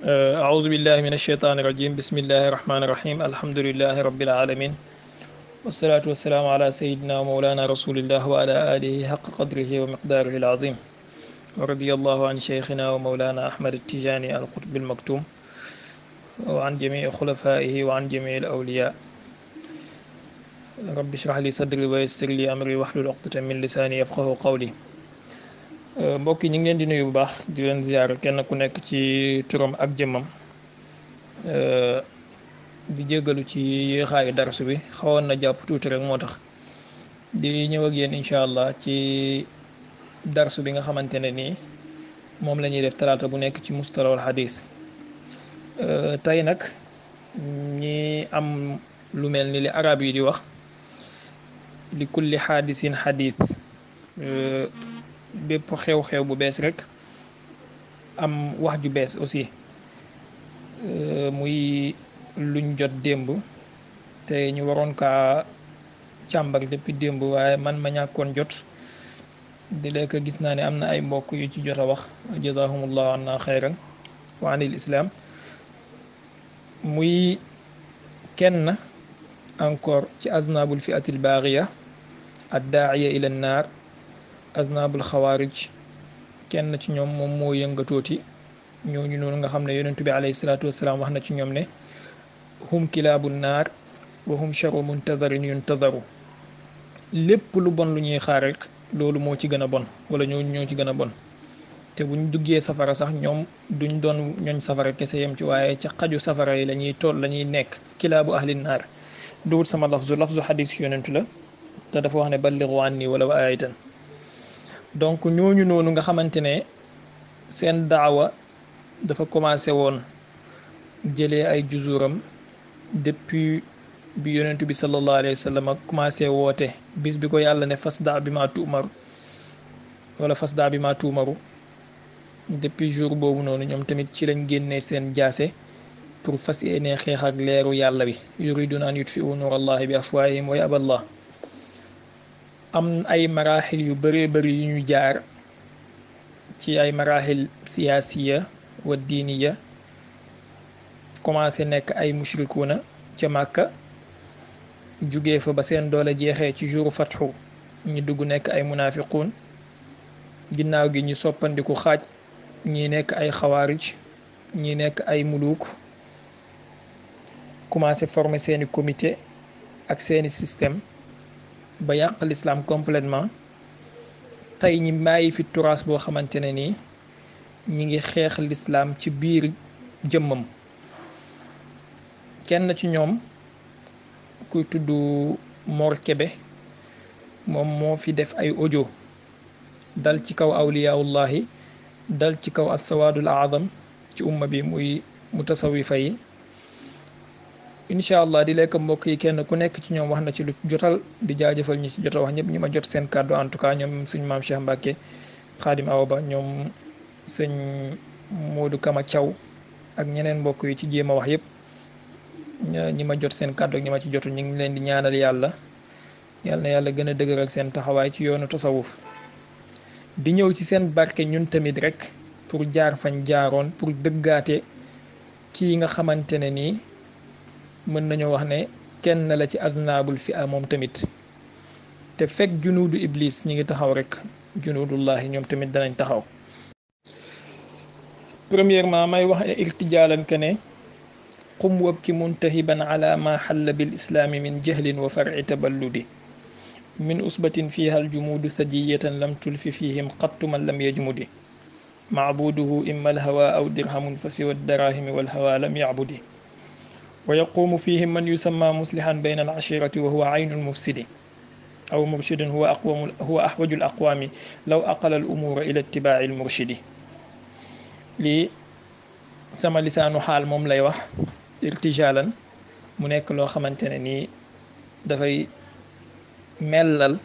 أعوذ بالله من الشيطان الرجيم بسم الله الرحمن الرحيم الحمد لله رب العالمين والصلاة والسلام على سيدنا ومولانا رسول الله وعلى آله حق قدره ومقداره العظيم ورضي الله عن شيخنا ومولانا أحمد التجاني القطب المكتوم وعن جميع خلفائه وعن جميع الأولياء رب اشرح لي صدري ويسر لي أمري واحلل عقدة من لساني يفقه قولي mbokk yi ñu ngi leen di nuyu bu baax di leen ziyaar kenn ku nekk ci turam ak jëmmam di jéggalu ci yéexaayu darsu bi xawoon na jàpp tuuti rek moo tax di ñëw ak yéen incha allah ci darsu bi nga xamante ne nii moom la ñuy def talaata bu nekk ci mustalahul hadis tey nag ñi am lu mel ni li arab yi di wax li kulli xaadisin xadis bépp xew-xew bu bees rek am wax ju bees aussi muy luñ jot démb te ñu waroon kaa càmbar depuis démb waaye man ma ñàkkoon jot di lekk gis naa ne am na ay mbokk yu ci jot a wax jazahumullahu anna xayran wa anil islam muy kenn encore ci aznabul fi'atil baghiya ad-da'iya ila an-nar aznabul xawaarij kenn ci ñoom moom moo yëngatooti ñooñu noonu nga xam ne yonentu bi alayhi salaatu wassalaam wax na ci ñoom ne hum kilaabu naar wa hum charu muntadarin yuntadaru lépp lu bon lu ñuy xaar rek loolu moo ci gën a bon wala ñoo ci gën a bon te buñ duggee safara sax ñoom duñ doon ñooñ safara kese yem ci waaye ca xaju safara yi la ñuy toll la ñuy nekk kilaabu ahli naar duwut sama lafzu xadis yonentu la te dafa wax ne balligu anni wala ayatan donc ñooñu noonu nga xamante ne seen daawa dafa commencé woon jëlee ay juzuuram depuis bi yonentu bi sallallahu alayhi wa sallam commencé woote bis bi ko yàlla ne fasda bi ma tuumaru wala fasda bi ma tuumaru depuis jour boobu noonu ñoom tamit ci lañ génnee seen jaase pour fas yéene xeex ak leeru yàlla bi yuriduna an yutfi'u nuurallahi bi afwaahihim wa ya'ba Allah am ay maraaxil yu bëree bëri yu ñu jaar ci ay maraaxil siyaasiya wa diiniya commencé nekk ay mushrikuuna ca Màkka jugee fa ba seen doole jeexee ci jouru fatxu ñi dugg nekk ay munaafiquun ginnaaw gi ñu soppandiku xaaj ñi nekk ay xawaarij ñi nekk ay muluuk commencé former seeni comité ak seeni système ba yàq l'islam complètement tey ñi bàyyi fi turaas boo xamante ne nii ñi ngi xeex l'islam ci biir jëmmam kenn ci ñoom kuy tudd Mor Kebe moom moo fi def ay audio dal ci kaw awliyaullahi dal ci kaw assawaadul azam ci umma bi muy mutasawifa yi incha allah di lekk mbokk yi kenn ku nekk ci ñoom wax na ci lu jotal di jaajëfal ñi ci jot a wax ñëpp ñi ma jot seen kàddu en tout cas ñoom suñ maam Cheikh Mbacke Xaadim Awa Ba ñoom sëñ Modou Kama Thiaw ak ñeneen mbokk yi ci jéem a wax yëpp ñi ma jot seen kàddu ak ñi ma ci jotu ñu ngi leen di ñaanal yàlla na yàlla gën a dëgëral seen taxawaay ci yoonu tasawuf di ñëw ci seen barke ñun tamit rek pour jaar fañ jaaroon pour dëggaate kii nga xamante ne nii mën nañoo wax ne kenn la ci aznabul fi a moom tamit te fekk junuudu iblis ñi ngi taxaw rek junuudullahi ñoom tamit danañ taxaw premièrement may wax ne irtijaalan ke ne qum wabki muntahiban ala ma xalla bil islaami min jahlin wa farci taballudi min usbatin fiha aljumuudu sajiyatan lam tulfi fihim qattu man lam yajmudi macbuduhu imma alhawa aw dirhamun fa siwa darahimi walhawa lam yacbudi wa yaqumu fihim man yusamma muslihan bayna alashirati wa huwa aynu almufsidi aw murshidin huwa ahwaju alaqwaami law aqala al umuura ila itibaaci almurshidi lii sama lisaanu xaal moom lay wax irtijaalan mu nekk loo xamante ne nii dafay mellal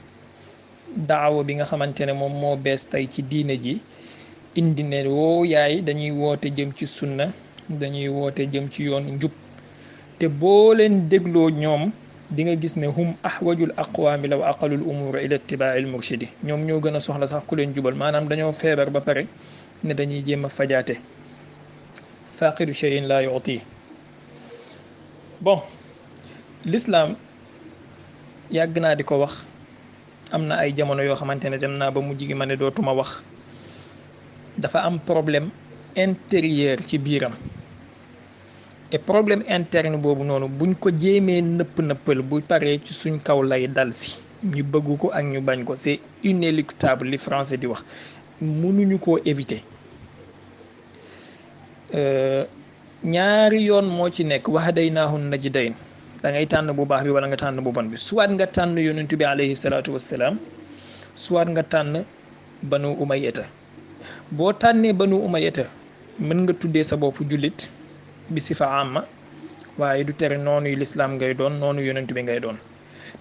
daawa bi nga xamante ne moom moo bees tey ci diine ji indi ne woo yaay dañuy woote jëm ci sunna dañuy woote jëm ci yoonu njub te boo leen dégloo ñoom di nga gis ne hum ahwajul aqwaami law aqalul umuura ila itibaail murshidi ñoom ñoo gën a soxla sax ku leen jubal maanaam dañoo feebar ba pare ne dañuy jéem a fajaate faqidu cheyin la yuti. Bon, l'islam yàgg naa di ko wax, am na ay jamono yoo xamante ne dem naa ba mujj gi ma ne dootuma wax. Dafa am problème intérieur ci biiram, et problème interne boobu noonu buñ ko jéemee nëppal bu paree ci suñ kaw lay dal si, ñu bëgg ko ak ñu bañ ko. C'est inéluctable li français di wax, mënuñu koo éviter. ñaari yoon moo ci nekk, wahadaynaahu najdayn, da ngay tànn bu baax bi wala nga tànn bu bon bi. soit nga tànn yonentu bi alayhi salaatu wassalaam, soit nga tànn banu umayyata. boo tànnee banu umayyata mën nga tuddee sa bopp jullit bi sifa amma, waaye du tere noonu yu lislaam ngay doon, noonu yonentu bi ngay doon.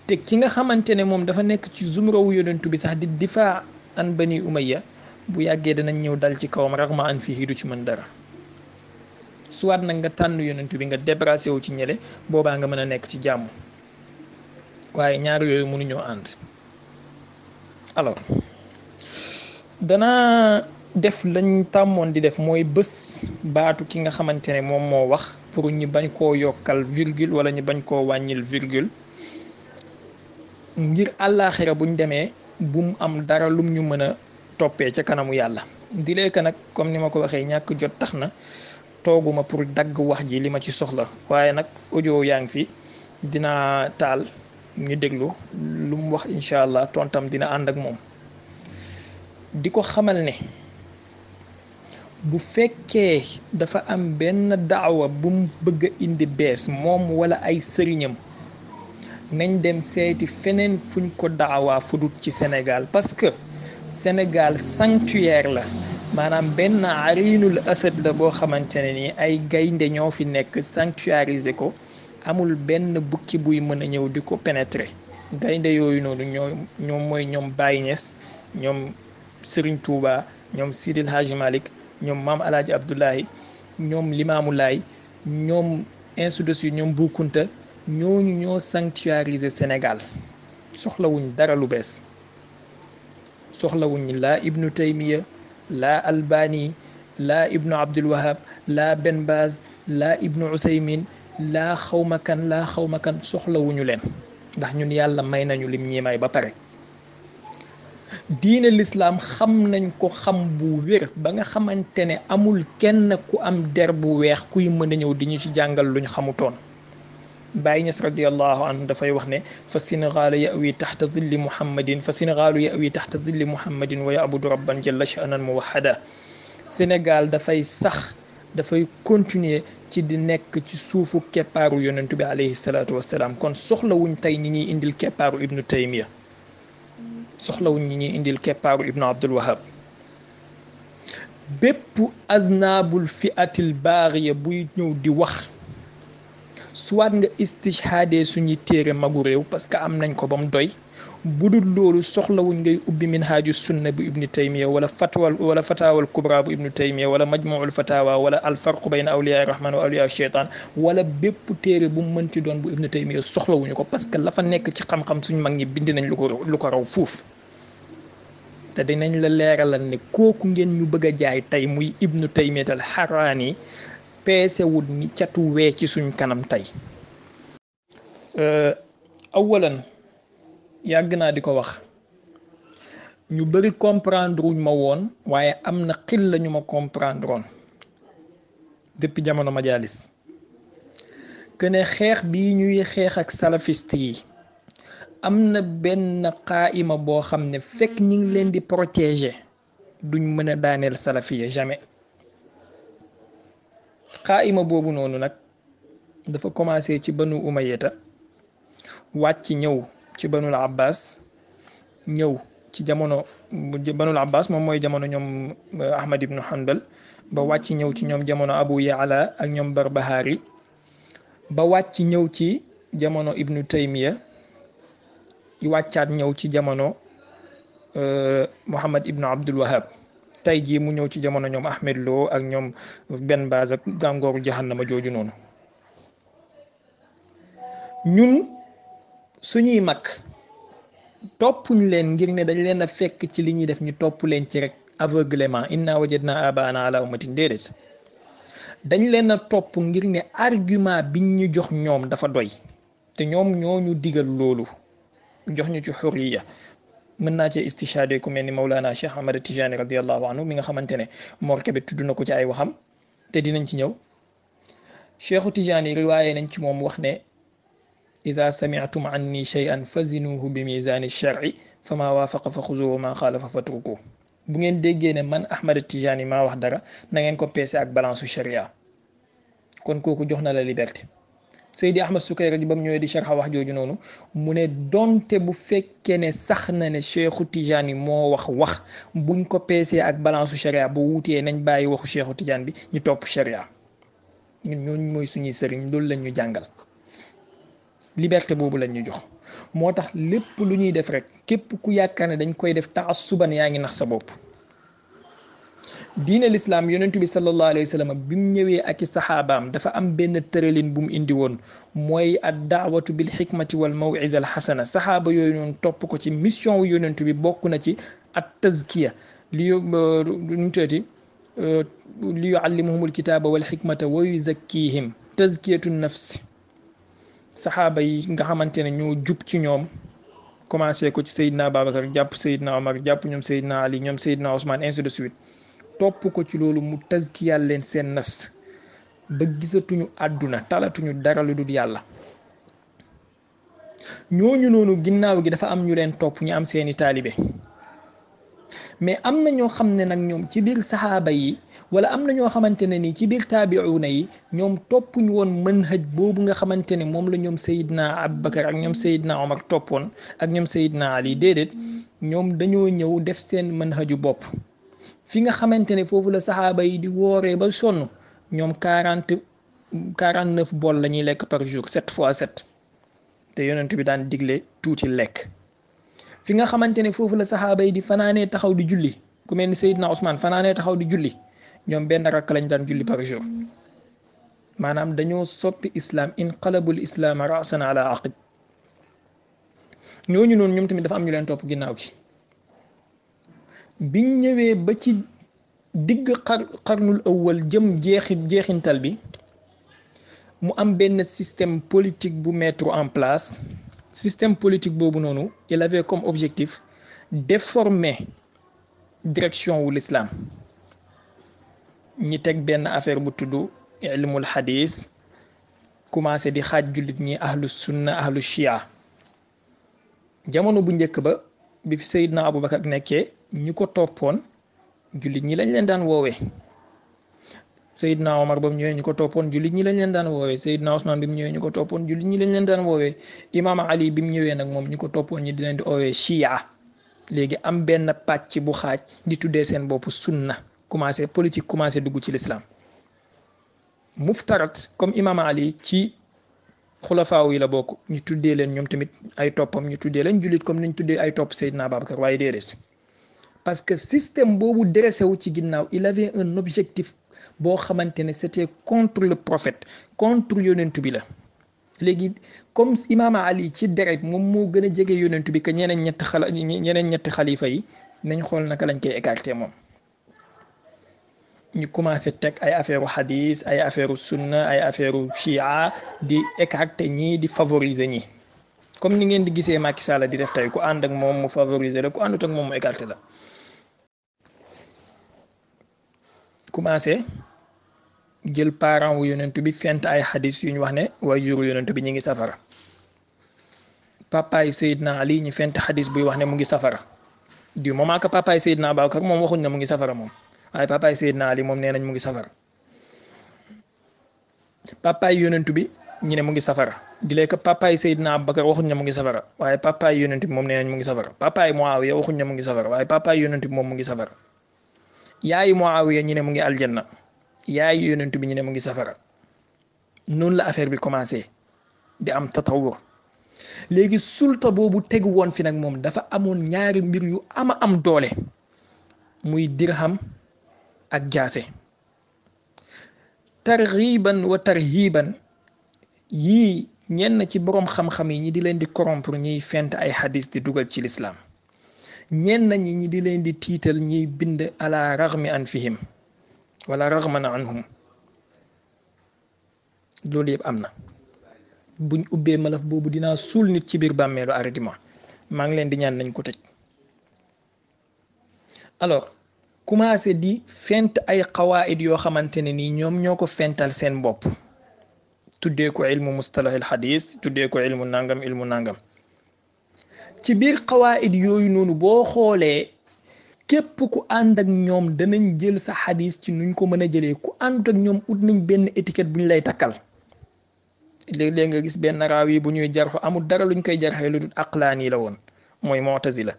te ki nga xamante ne moom dafa nekk ci zumrawu yonentu bi sax di difaa an bani umayya, bu yàggee danañ ñëw dal ci kawam raxma an fii du ci mën dara. soit nag nga tànn yonentu bi nga débarrassé wu ci ñële, boobaa nga mën a nekk ci jàmm, waaye ñaar yooyu mënuñoo ànd. alors danaa def lañ tàmmoon di def, mooy bés baatu ki nga xamante ne moom moo wax, pour ñi bañ koo yokkal virgule wala ñi bañ koo wàññil virgule, ngir àllaaxira buñ demee bu mu am dara lum ñu mën a toppee ca kanamu yàlla. di leeka nag comme ni ma ko waxee, ñàkk jot tax na tooguma pour dagg wax ji li ma ci soxla, waaye nag audio yaa ngi fi, dinaa taal ñu déglu lu mu wax, incha allah tontam dina ànd ak moom. di ko xamal ne bu fekkee dafa am benn daawa bu mu bëgg a indi bees, moom wala ay sëriñam, nañ dem seeti feneen fuñ ko daawaa fudut ci Sénégal, parce que Sénégal sanctuaire la, maanaam benn arinul asad la boo xamante ne ni ay gaynde ñoo fi nekk sanctuarisé ko, amul benn bukki buy mën a ñëw di ko pénétrer. gaynde yooyu noonu ñoom mooy ñoom Baye Niass, ñoom Serigne Touba, ñoom Sidil Hadji Malick, ñoom Maam Alaaji Abdoulahi, ñoom Limaamu Laay, ñoom ainsi de suite, ñoom Boukounta, ñooñu ñoo sanctuariser Sénégal. soxlawuñ dara lu bees, soxlawuñ laa Ibnu Taymiya, laa Albani, laa Ibnu Abdul Wahab, laa Ben Baz, laa Ibnu Usaymin, laa xawma kan soxlawuñu leen, ndax ñun yàlla may nañu lim ñi may ba pare. diine lislaam xam nañ ko xam bu wér ba nga xamante ne amul kenn ku am der bu weex kuy mën a ñëw di ñu ci jàngal luñ xamutoon. Baye Niass radiallahu anhu dafay wax ne fa Sénégalu yawi taxta dilli muhammadin wa yabudu rabban jalla sha'nan muwahhada. Sénégal dafay sax, dafay continuer ci di nekk ci suufu keppaaru yonentu bi alayhi salaatu wassalaam. kon soxlawuñ tey ñi ñuy indil keppaaru Ibnu Taymiya, soxlawuñ ñi ñuy indil keppaaru Ibnu Abdul Wahab. bépp aznabul fiatil baaxiya buy ñëw di wax, soit nga istishhaadee suñuy téere magu réew, parce que am nañ ko ba mu doy. budul loolu soxlawuñ ngay ubbi minhaaju sunna bu Ibnu Taymiya, wala fataawal kubra bu Ibnu Taymiya, wala majmuul fatawa, wala alfarqu bayna awliyaa rahman wa awliyaa shaytaan, wala bépp téere bu mu mënti doon bu Ibnu Taymiya soxlawuñu ko, parce que la fa nekk ci xam-xam suñ mag ñi bind nañ lu ko raw fuuf. te dinañ la leeralal ne kooku ngeen ñu bëgg a jaay tey muy Ibnu Taymiya al Harraani peesewut ni catu wee ci suñ kanam tey. awalan yàgg naa di ko wax, ñu bëri comprendre wuñ ma woon, waaye am na xil la ñu ma comprendre woon depuis jamono majalis, que ne xeex bii ñuy xeex ak salafiste yi am na benn qaayima boo xam ne fekk ñi ngi leen di protéger duñ mën a daaneel salafiya jamais. qaayima boobu noonu nag dafa commencé ci banu umayyata, wàcc ñëw ci banul abbas, ñëw ci jamono banul abbas moom mooy jamono ñoom Ahmad ibnu Hanbal, ba wàcc ñëw ci ñoom jamono Abu Yaala ak ñoom Barbahari, ba wàcc ñëw ci jamono Ibnu Taymiya, wàccaat ñëw ci jamono Muhammad ibnu Abdul Wahab, tey jii mu ñëw ci jamono ñoom Ahmed Lo ak ñoom Ben Baz ak gàngooru jahannama jooju noonu. ñun suñuy mag toppuñ leen ngir ne dañ leen a fekk ci li ñuy def ñu topp leen ci rek aveuglément, inna wajadna abaana ala ummatin, déedéet. dañ leen a topp ngir ne argument biñ ñu jox ñoom dafa doy te ñoom ñoo ñu digal loolu jox ñu ci xurriya. mën naa cee istishaade ku mel ni Mawlana Cheikh Ahmad Tijani radiallahu anhu mi nga xamante ne Mor Kébé tudd na ko ci ay waxam te dinañ ci ñëw. Cheikhu Tijani riwaaye nañ ci moom wax ne ida sami'tum anni shay'an fazinuhu bi mizani shar'i fama waafaqa fa xuzuhu ma xaalafa fatruku. bu ngeen déggee ne man Ahmad Tijani maa wax dara na ngeen ko peese ak balance sharia. kon kooku jox na la liberté. Seydi Ahmad Sukayri ji ba mu ñëwee di sharxa wax jooju noonu mu ne donte bu fekkee ne sax na ne Cheikhu Tijani moo wax buñ ko peesee ak balance sharia bu wuutee nañ bàyyi waxu Cheikhu Tijani bi ñu topp sharia. ñun ñooñu mooy suñuy sëriñ loolu lañ ñu jàngal liberté boobu lañ ñu jox moo tax lépp lu ñuy def rek képp ku yaakaar ne dañ koy def taassuban yaa ngi nax sa bopp. diine lislaam yonentu bi sallallahu alayhi wa sallam bi mu ñëwee ak i saxaabaam dafa am benn tëralin bu mu indi woon mooy ad daawatu bil xikmati wal mawiza al xasana. saxaaba yooyu noonu topp ko ci mission wu yonentu bi bokk na ci at tazkiya li nu teeti li yuallimuhumul kitaaba wal xikmata wa yuzakkihim tazkiyatu nafsi. saxaaba yi nga xamante ne ñoo jub ci ñoom commencé ko ci Seydina Babacar jàpp Seydina Omar jàpp ñoom Seydina Ali ñoom Seydina Ousmane ainsi de suite topp ko ci loolu mu tazkiyal leen seen nafs ba gisatuñu àdduna talatuñu dara lu dul yàlla. ñooñu noonu ginnaaw gi dafa am ñu leen topp ñu am seeni taalibe mais am na ñoo xam ne nag ñoom ci biir saxaaba yi wala am na ñoo xamante ne nii ci biir taabi'uuna yi ñoom toppuñu woon manhaj boobu nga xamante ne moom la ñoom Seydina Abubakar ak ñoom Seydina Omar toppoon ak ñoom Seydina Ali déedéet ñoom dañoo ñëw def seen manhaju bopp. fi nga xamante ne foofu la saxaaba yi di wooree ba sonn ñoom 49 bol la ñuy lekk par jour 7 fois 7 te yonent bi daan digle tuuti lekk. fi nga xamante ne foofu la saxaaba yi di fanaanee taxaw di julli ku mel ni Seydina Ousmane fanaanee taxaw di julli ñoom benn rakk lañ daan julli par jour. maanaam dañoo soppi islam inqalabul islam ra'san ala aqib. ñooñu noonu ñoom tamit dafa am ñu leen topp ginnaaw gi. biñ ñëwee ba ci digg xarnul awwal jëm jeexintal bi mu am benn système politique bu mettre en place. système politique boobu noonu il avait comme objectif déformer direction wu l'islam. ñi teg benn affaire bu tudd ilmul hadis commencé di xaaj jullit ñi ahlu sunna ahlu shia. jamono bu njëkk ba bi fi Seydina Abubakar nekkee ñi ko toppoon jullit ñi lañ leen daan woowee. Seydina Omar ba mu ñëwee ñu ko toppoon jullit ñi lañ leen daan woowee. Seydina Ousmane bi mu ñëwee ñu ko toppoon jullit ñi lañ leen daan woowee. Imaam Ali bi mu ñëwee nag moom ñu ko toppoon ñi di leen di woowee shia. léegi am benn pàcc bu xaaj di tuddee seen bopp sunna commencé politique commencé dugg ci l'islam. muftarat comme Imaam Ali ci xulafaaw yi la bokk ñu tuddee leen ñoom tamit ay toppam ñu tuddee leen jullit comme niñ tuddee ay topp Seydina Babacar waaye déedéet. parce que système boobu dressé wu ci ginnaaw il avait un objectif boo xamante ne c'était contre le prophète contre yonentu bi la. léegi comme Imaam Ali ci deret moom moo gën a jege yonentu bi que ñeneen ñetti xalifa yi nañ xool naka lañ koy écarter moom. ñu commencé teg ay affaire hadis ay affaire sunna ay affaire chia di écarter ñii di favoriser ñi comme ni ngeen di gisee Macky Sall di def tey ku ànd ak moom mu favoriser la ku àndut ak moom mu écarter la. commencé jël parent wu yonent bi fent ay hadis yu ñu wax ne waaye juru yonent bi ñu ngi safara. papaay Seydina Ali ñu fent hadis buy wax ne mu ngi safara du moment que papaay Seydina Abubakar moom waxuñ ne mu ngi safara moom. waaye papaay Seydina Ali moom nee nañ mu ngi safara. papaay yonentu bi ñu ne mu ngi safara di lekk papaay Seydina Abubakar waxuñ ne mu ngi safara waaye papaay yonentu bi moom nee nañ mu ngi safara. papaay Muawiya waxuñ ne mu ngi safara waaye papaay yonentu bi moom mu ngi safara. yaayi Muawiya ñu ne mu ngi aljanna yaayi yonentu bi ñu ne mu ngi safara. noonu la affaire bi commencé di am tatawur. léegi sulta boobu tegu woon fi nag moom dafa amoon ñaari mbir yu am doole muy dirham ak jaase. targhiban wa tarhiban yii ñenn ci boroom xam-xam yi ñi di leen di corrompre ñiy fent ay hadis di dugal ci l'islam ñenn ñi di leen di tiital ñiy bind ala raghmi anfihim wala raghman anhum loolu yëpp am na. buñ ubbee malaf boobu dinaa suul nit ci biir bàmmeelu argument maa ngi leen di ñaan nañ ko tëj. alors commencé di fent ay xawaayid yoo xamante ne nii ñoom ñoo ko fental seen bopp tuddee ko ilmu mustalah al xadis tuddee ko ilmu nangam ci biir xawaayid yooyu noonu boo xoolee képp ku ànd ak ñoom danañ jël sa xadis ci nuñ ko mën a jëlee ku ànd ak ñoom ut nañ benn étiquette bu ñu lay takkal. léeg-léeg nga gis benn raawi bu ñuy jarxu amul dara luñ koy jarxee lu dul aqlaani la woon mooy mu'tazila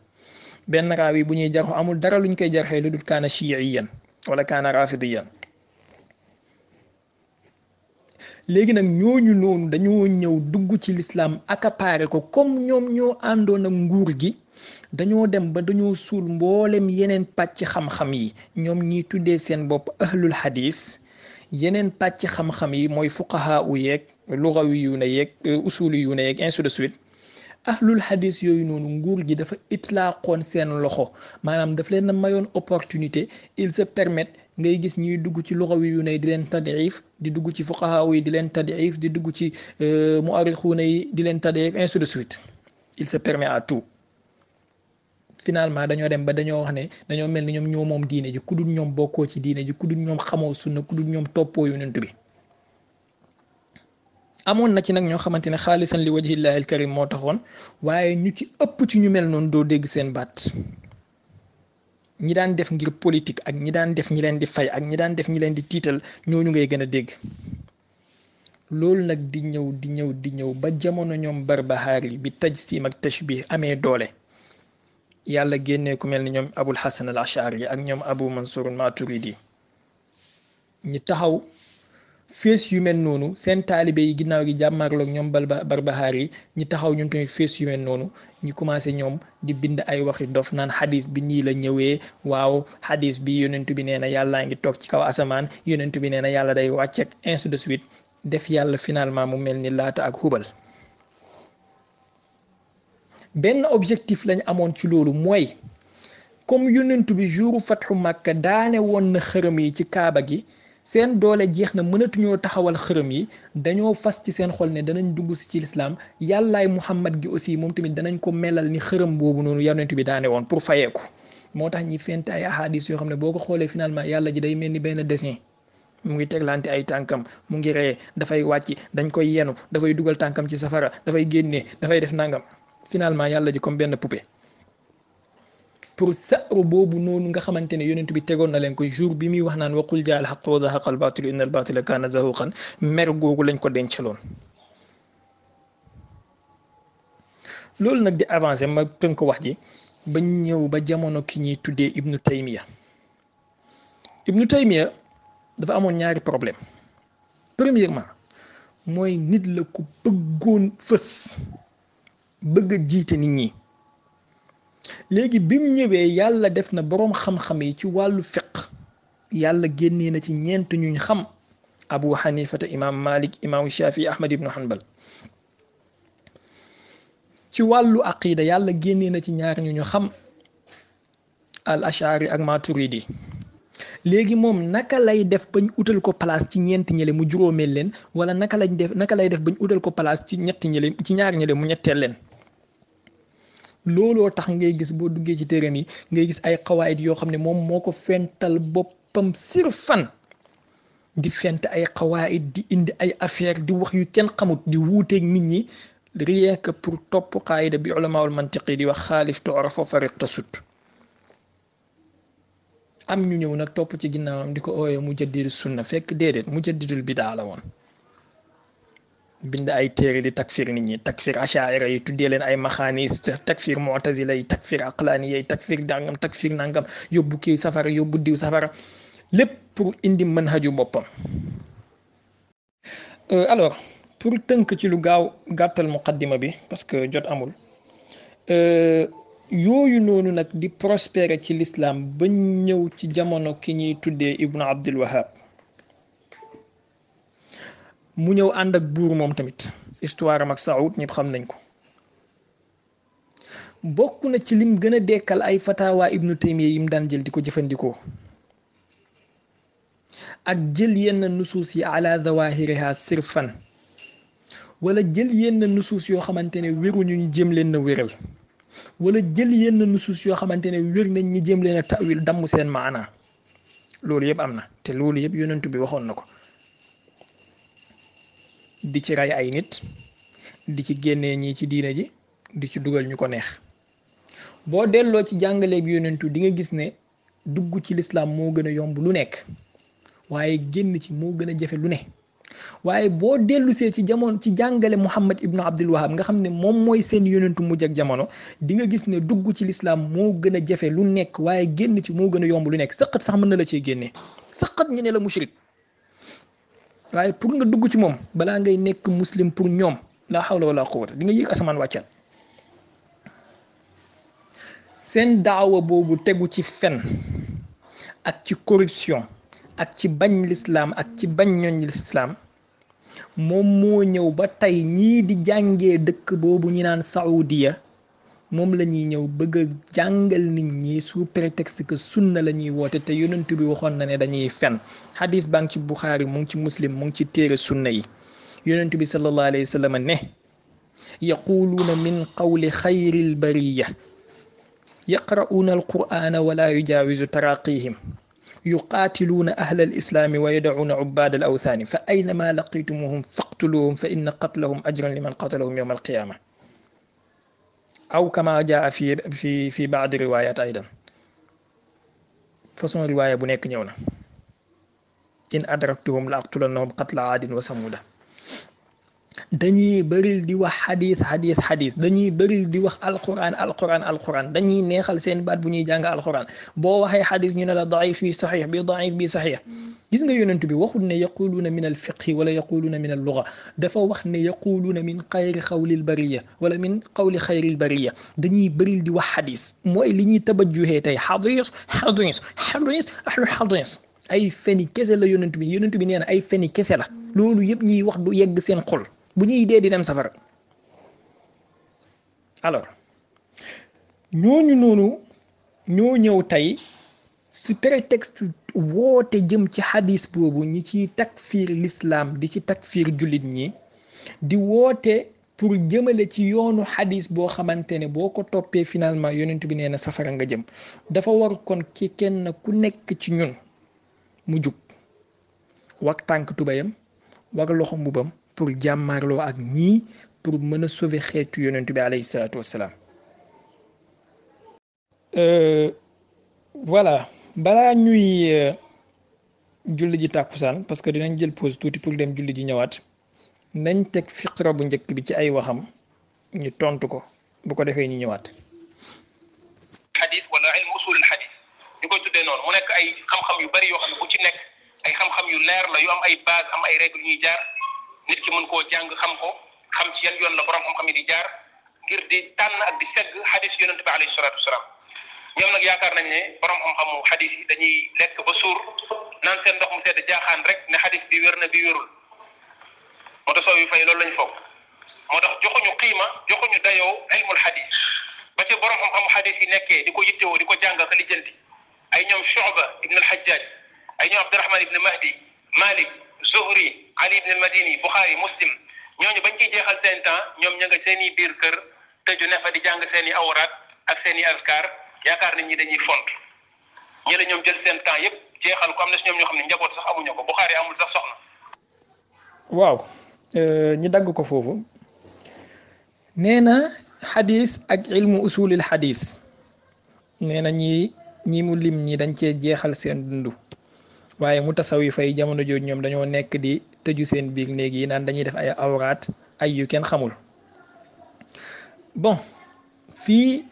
benn raawi bu ñuy jarxu amul dara luñ koy jarxee lu dul kaana shiiyan wala kaana rafidiyan. léegi nag ñooñu noonu dañoo ñëw dugg ci lislaam accaparé ko comme ñoom ñoo àndoon ak nguur gi dañoo dem ba dañoo suul mboolem yeneen pàcc xam-xam yi ñoom ñiy tuddee seen bopp ahlul hadis yeneen pàcc xam-xam yi mooy fuqaha u yeeg lugawi yu ne yeeg usuli yu ne yeeg ainsi de suite. ahlul hadis yooyu noonu nguur gi dafa itlaaqoon seen loxo maanaam daf leen a mayoon opportunité ils se permettent ngay gis ñuy dugg ci lugawi yu ne di leen tadif di dugg ci fuqaha yi di leen tadif di dugg ci muarrixuuna yi di leen tadif ainsi de suite. il se permet à tout. finalement dañoo dem ba dañoo wax ne dañoo mel ni ñoom ñoo moom diine ji ku dul ñoom bokkoo ci diine ji ku dul ñoom xamoo sunna ku dul ñoom toppoo yonent bi. amoon na ci nag ñoo xamante ne xaalisan li wajhillahi al karim moo taxoon waaye ñu ci ëpp ci ñu mel noonu doo dégg seen baat. ñi daan def ngir politique ak ñi daan def ñi leen di fay ak ñi daan def ñi leen di tiital ñooñu ngay gën a dégg. loolu nag di ñëw ba jamono ñoom Barbahari bi tajsim ak tashbih amee doole. yàlla génnee ku mel ni ñoom abul hasan al ashari ak ñoom abu mansur maturidi ñi taxaw fees yu mel noonu seen taalibe yi ginnaaw gi jàmmarloog ñoom Barbahari ñi taxaw ñun tamit fees yu mel noonu ñu commencé ñoom di bind ay waxi dof naan xadis bi nii la ñëwee waaw xadis bi yonent bi nee na yàllaa ngi toog ci kaw asamaan yonent bi nee na yàlla day wàcceeg ainsi de suite def yàlla finalement mu mel ni laata ak hubal. benn objectif lañ amoon ci loolu mooy comme yonent bi jouru fatxu Makka daane woon na xërëm yi ci kaaba gi seen doole jeex na mënatuñoo taxawal xërëm yi dañoo fas ci seen xol ne danañ dugg si ci lislaam yàllaay Muhammad gi aussi moom tamit danañ ko melal ni xërëm boobu noonu yonent bi daane woon pour fayeeku moo tax ñi fent ay ahadis yoo xam ne boo ko xoolee finalement yàlla ji day mel ni benn dessin mu ngi teglante ay tànkam mu ngi ree dafay wàcc dañ koy yenu dafay dugal tànkam ci safara dafay génnee dafay def nangam. finalement yàlla ji comme benn poupée pour sa'ru boobu noonu nga xamante ne yonent bi tegoon na leen ko jour bi muy wax naan waqul jaa al haqq wa zahaqa al baatilu inna al baatila kaana zahuqan mer googu lañ ko dencaloon. loolu nag di avancé ma tënk wax ji ba ñëw ba jamono ki ñuy tuddee Ibnu Taymiya dafa amoon ñaari problème. premièrement mooy nit la ku bëggoon fës. bëgg a jiite nit ñi léegi bi mu ñëwee yàlla def na boroom xam-xam yi ci wàllu fiqh yàlla génnee na ci ñeent ñuñ xam Abu Hanifata imaam Malik imaamu Shafi Ahmad ibnu Hanbal ci wàllu aqida yàlla génnee na ci ñaar ñu xam al ashari ak maturidi léegi moom naka lay def bañ utal ko place ci ñeenti ñële mu juróomeel leen wala naka lay def bañ utal ko place ci ñetti ñële ci ñaar ñële mu ñetteel leen. looloo tax ngay gis boo duggee ci téeram yi ngay gis ay xawaayid yoo xam ne moom moo ko fental boppam sirfan di fent ay xawaayid di indi ay affaire di wax yu kenn xamut di wuuteeg nit ñi rien que pour topp qaayida bi ulamaul mantiqi di wax xaalif tu'raf wa fariq tasut am ñu ñëw nag topp ci ginnaawam di ko ooyee mujaddidu sunna fekk déedéet mujaddidul bidaa la woon bind ay téere di takfir nit ñi takfir ashaira yi tuddee leen ay maxaanis takfir mu'tazila yi takfir aqlaani yi takfir dangam takfir nangam yóbbu kii safara yóbbu diw safara lépp pour indi manhaju boppam. alors pour tënk ci lu gaaw gàttal muqaddima bi parce que jot amul yooyu noonu nag di prospérer ci l'islam ba ñëw ci jamono ki ñuy tuddee Ibnu Abdul Wahab mu ñëw ànd ak buur moom tamit histoire am ak Saoud ñëpp xam nañ ko bokk na ci lim gën a dekkal ay fatawa Ibnu Taymiya yim daan jël di ko jëfandikoo ak jël yenn nusuus yi ala zawahiriha sirfan wala jël yenn nusuus yoo xamante ne wéruñu ñu jëm leen na wéral wala jël yenn nusuus yoo xamante ne wér nañ ñi jëm leen a tawil damm seen maana loolu yëpp am na te loolu yëpp yonent bi waxoon na ko di ci rey ay nit di ci génnee ñii ci diine ji di ci dugal ñu ko neex boo delloo ci jàngale bi yonentu di nga gis ne dugg ci lislaam moo gën a yomb lu nekk waaye génn ci moo gën a jafe lu ne waaye boo dellusee ci jamono ci jàngale Muhammad ibnu Abdul Wahab nga xam ne moom mooy seen yonentu mujj ak jamono di nga gis ne dugg ci lislaam moo gën a jafe lu nekk waaye génn ci moo gën a yomb lu nekk sëqat sax mën na la cee génnee sëqat ñu ne la mushrik waaye pour nga dugg ci moom balaa ngay nekk muslim pour ñoom la hawla wala quwwata di nga yéeg asamaan wàccal seen daawa boobu tegu ci fen ak ci corruption ak ci bañ lislaam ak ci bañ ñooñ lislaam moom moo ñëw ba tey ñii di jàngee dëkk boobu ñu naan Saoudia moom la ñuy ñëw bëgg a jàngal nit ñi sous prétexte que sunna la ñuy woote te yonent bi waxoon na ne dañuy fen xadis baa ngi ci Buxaari mu ngi ci Muslim mu ngi ci téere sunna yi yonent bi sallallahu alayhi wa sallam ne yaquluuna min qawli xayril bariya yaqra'uuna alqur'ana wala yujaawizu taraqihim yuqaatiluuna ahla alislaami wa yadacuuna ubbaada alawthaani fa aynama laqitumuhum faqtuluhum fa inna qatlahum ajran liman qatalahum yawma alqiyama aw kama jaa fi baadi riwayat aydan façon riwaaya bu nekk ñëw na in adraktuhum la aqtulannahum qatla aadin wa samuda dañuy bëril di wax xadis dañuy bëril di wax alquran dañuy neexal seen baat bu ñuy jàng alquran boo waxee xadis ñu ne la daif bi saxiix bi daif bi saxiix gis nga yonent bi waxul ne yaquluuna min al fiqhi wala yaquluuna min al luga dafa wax ne yaquluuna min xayri xawlil bariya wala min qawli xayril bariya dañuy bëril di wax xadis mooy li ñuy tabajjuhee tey xadis ahlu xadis ay feni kese la yonent bi nee na ay feni kese la loolu yëpp ñuy wax du yegg seen xol bu ñuy dee di dem safara alors ñooñu noonu ñoo ñëw tey su prétexte woote jëm ci xadis boobu ñi ciy takfiir l'islam di ci takfiir jullit ñi di woote pour jëmale ci yoonu xadis boo xamante ne boo ko toppee finalement yonent bi nee na safara nga jëm dafa war kon ci kenn ku nekk ci ñun mu jug wak tànk tubayam wak loxo mbubam pour jàmmarloo ak ñii pour mën a sauver xeetu yonent bi alayhi salaatu wassalaam voilà balaa ñuy julli ji tàkkusaan parce que dinañ jël pause tuuti pour dem julli ji ñëwaat nañ teg fiqra bu njëkk bi ci ay waxam ñu tontu ko bu ko defee ñu ñëwaat xadis wala ilmu usul al xadis ñu koy tuddee noonu mu nekk ay xam-xam yu bari yoo xam ne bu ci nekk ay xam-xam yu leer la yu am ay base am ay règle ñuy jaar nit ki mën koo jàng xam ko xam ci yan yoon la borom xam-xam yi di jaar ngir di tànn ak di segg xadis yonent bi alayhi salaatu wasalaam ñoom nag yaakaar nañ ne borom xam-xamu xadis yi dañuy lekk ba suur naan seen ndox mu sedd jaaxaan rek ne xadis bi wér na bi wérul moo tax soo yu fay loolu lañ foog moo tax joxuñu qiima joxuñu dayoo ilmul xadis ba ci borom xam-xamu xadis yi nekkee di ko yittewoo di ko jàng ak lijjanti ay ñoom Shu'ba ibn al-Hajjaj ay ñoom Abdurrahman ibn Mahdi Malik Zuhri Ali ibn al-Madini Bukhari Muslim ñooñu bañ ciy jeexal seen temps ñoom ña nga seen i biir kër tëju ne fa di jàng seen i awraat ak seen i azkar yaakaar nañ ñi dañuy font ñi la ñoom jël seen temps yépp jeexal ko am na si ñoom ñoo xam ne njaboot sax amuñu ko Bukhari amul sax soxna. waaw ñi dagg ko foofu nee na xadis ak ilmu usulil xadis nee na ñi mu lim ñi dañ cee jeexal seen dundu waaye mu tasawifa yi jamono jooju ñoom dañoo nekk di tëju seen biir néeg yi naan dañuy def ay awraat ay yu kenn xamul bon fii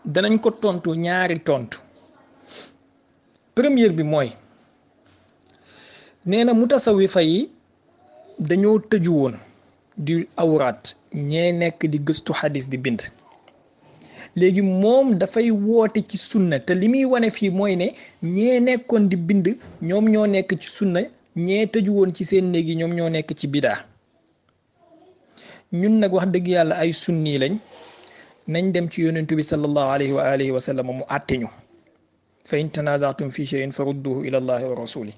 danañ ko tontu ñaari tontu première bi mooy nee na mu tasawifa yi dañoo tëju woon di awraat ñee nekk di gëstu xadis di bind léegi moom dafay woote ci sunna te li muy wane fii mooy ne ñee nekkoon di bind ñoom ñoo nekk ci sunna ñee tëju woon ci seen néeg yi ñoom ñoo nekk ci bidaa ñun nag wax dëgg yàlla ay sunni lañ nañ dem ci yonentu bi sallallahu alayhi wa alihi wa sallam mu àtte ñu fa in tanaza'tum fi shay'in farudduhu ila allahi wa rasuli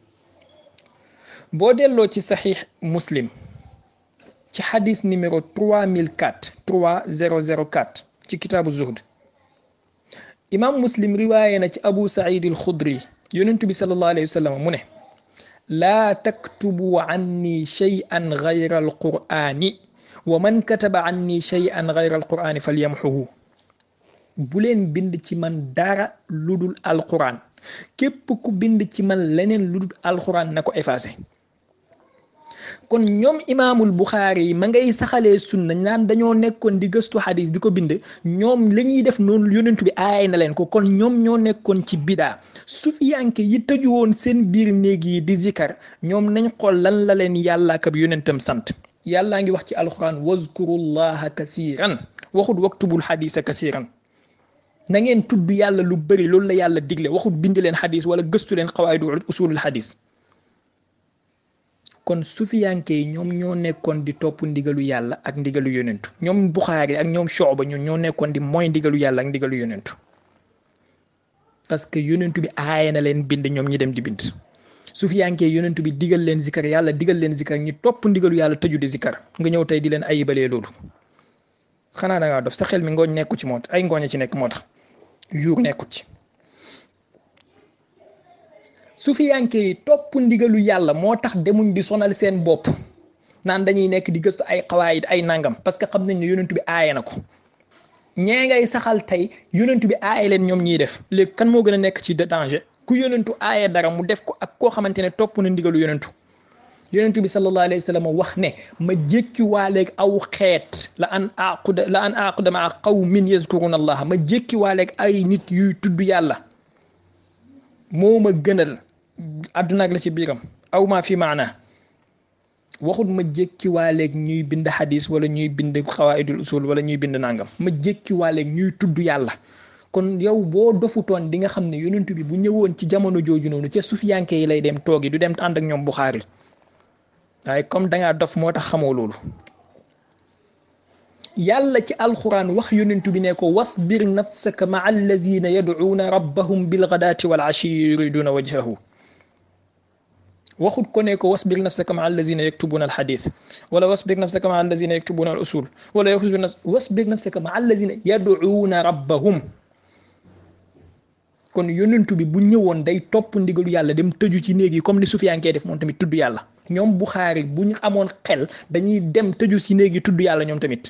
boo delloo ci saxiix muslim ci xadis numéro 3004 ci kitaabu zuhd imam muslim riwaaye na ci abu saïd al xudri yonentu bi sallallahu alayhi wa sallam mu ne laa taktubu anni shay'an gayra alqur'ani wa man kataba anni shay'an gayra alqur'ani falyamxuhu bu leen bind ci man dara ludul alquran képp ku bind ci man leneen ludul alquran na ko effacé kon ñoom imaamul buxaari yi ma ngay saxalee sunna naan dañoo nekkoon di gëstu xadis di ko bind ñoom la ñuy def noonu yonentu bi aay na leen ko kon ñoom ñoo nekkoon ci bidaa sufiyanke yi tëju woon seen biir néeg yi di zikar ñoom nañ xool lan la leen yàlla ak yonentam sant yàllaa ngi wax ci alquran wazkurullaha kasiran waxut waktubul xadisa kasiran na ngeen tudd yàlla lu bëri loolu la yàlla digle waxut bind leen xadis wala gëstu leen xawaayidu usulul xadis kon sufiyanke yi ñoom ñoo nekkoon di topp ndigalu yàlla ak ndigalu yonentu ñoom buxaari ak ñoom Shu'ba ñoo nekkoon di mooy ndigalu yàlla ak ndigalu yonentu parce que yonentu bi aaye na leen bind ñoom ñi dem di bind sufiyanke yi yonentu bi digal leen zikar yàlla digal leen zikar ñi topp ndigalu yàlla tëju di zikar nga ñëw tey di leen ayibalee loolu xanaa da ngaa dof sa xel mi ngooñ nekku ci moo tax ay ngooñ ci nekk moo tax jour nekkut ci sufiyanke yi topp ndigalu yàlla moo tax demuñ di sonal seen bopp naan dañuy nekk di gëstu ay xawaayit ay nangam parce que xam nañ ne yonentu bi aaye na ko ñee ngay saxal tey yonentu bi aaye leen ñoom ñiy def léegi kan moo gën a nekk ci danger ku yonentu aaye dara mu def ko ak koo xamante ne topp na ndigalu yonentu bi sallallahu alayhi wa sallam wax ne ma jékki waaleeg aw xeet la an aquda maa qawmin yazkuruna allah ma jékki waaleeg ay nit yuy tudd yàlla moo ma gënal àdduna ak la ci biiram aw maa fi maana waxut ma jékki waaleeg ñuy bind xadis wala ñuy bind xawaidul usul wala ñuy bind nangam ma jékki waaleeg ñuy tudd yàlla kon yow boo dofutoon di nga xam ne yonentu bi bu ñëwoon ci jamono jooju noonu ca sufiyanke yi lay dem toogi du dem ànd ak ñoom buxaari waaye comme dangaa dof moo tax xamoo loolu yàlla ci alquran wax yonentu bi ne ko wasbir nafsaka maa allazina yad'uuna rabbahum bilgadaati wal ashi yuriduna wajhahu waxut ko ne ko wasbir nafsaka maa allazina yaktubuna alxadith wala wasbir nafsaka maa allazina yaktubuna al usul wala wasbir nafsaka maa allazina yad'uuna rabbahum kon yonentu bi bu ñëwoon day topp ndigalu yàlla dem tëju ci néeg yi comme ni sufiyankee def moom tamit tudd yàlla ñoom buxaari bu ñu amoon xel dañuy dem tëju ci néeg yi tudd yàlla ñoom tamit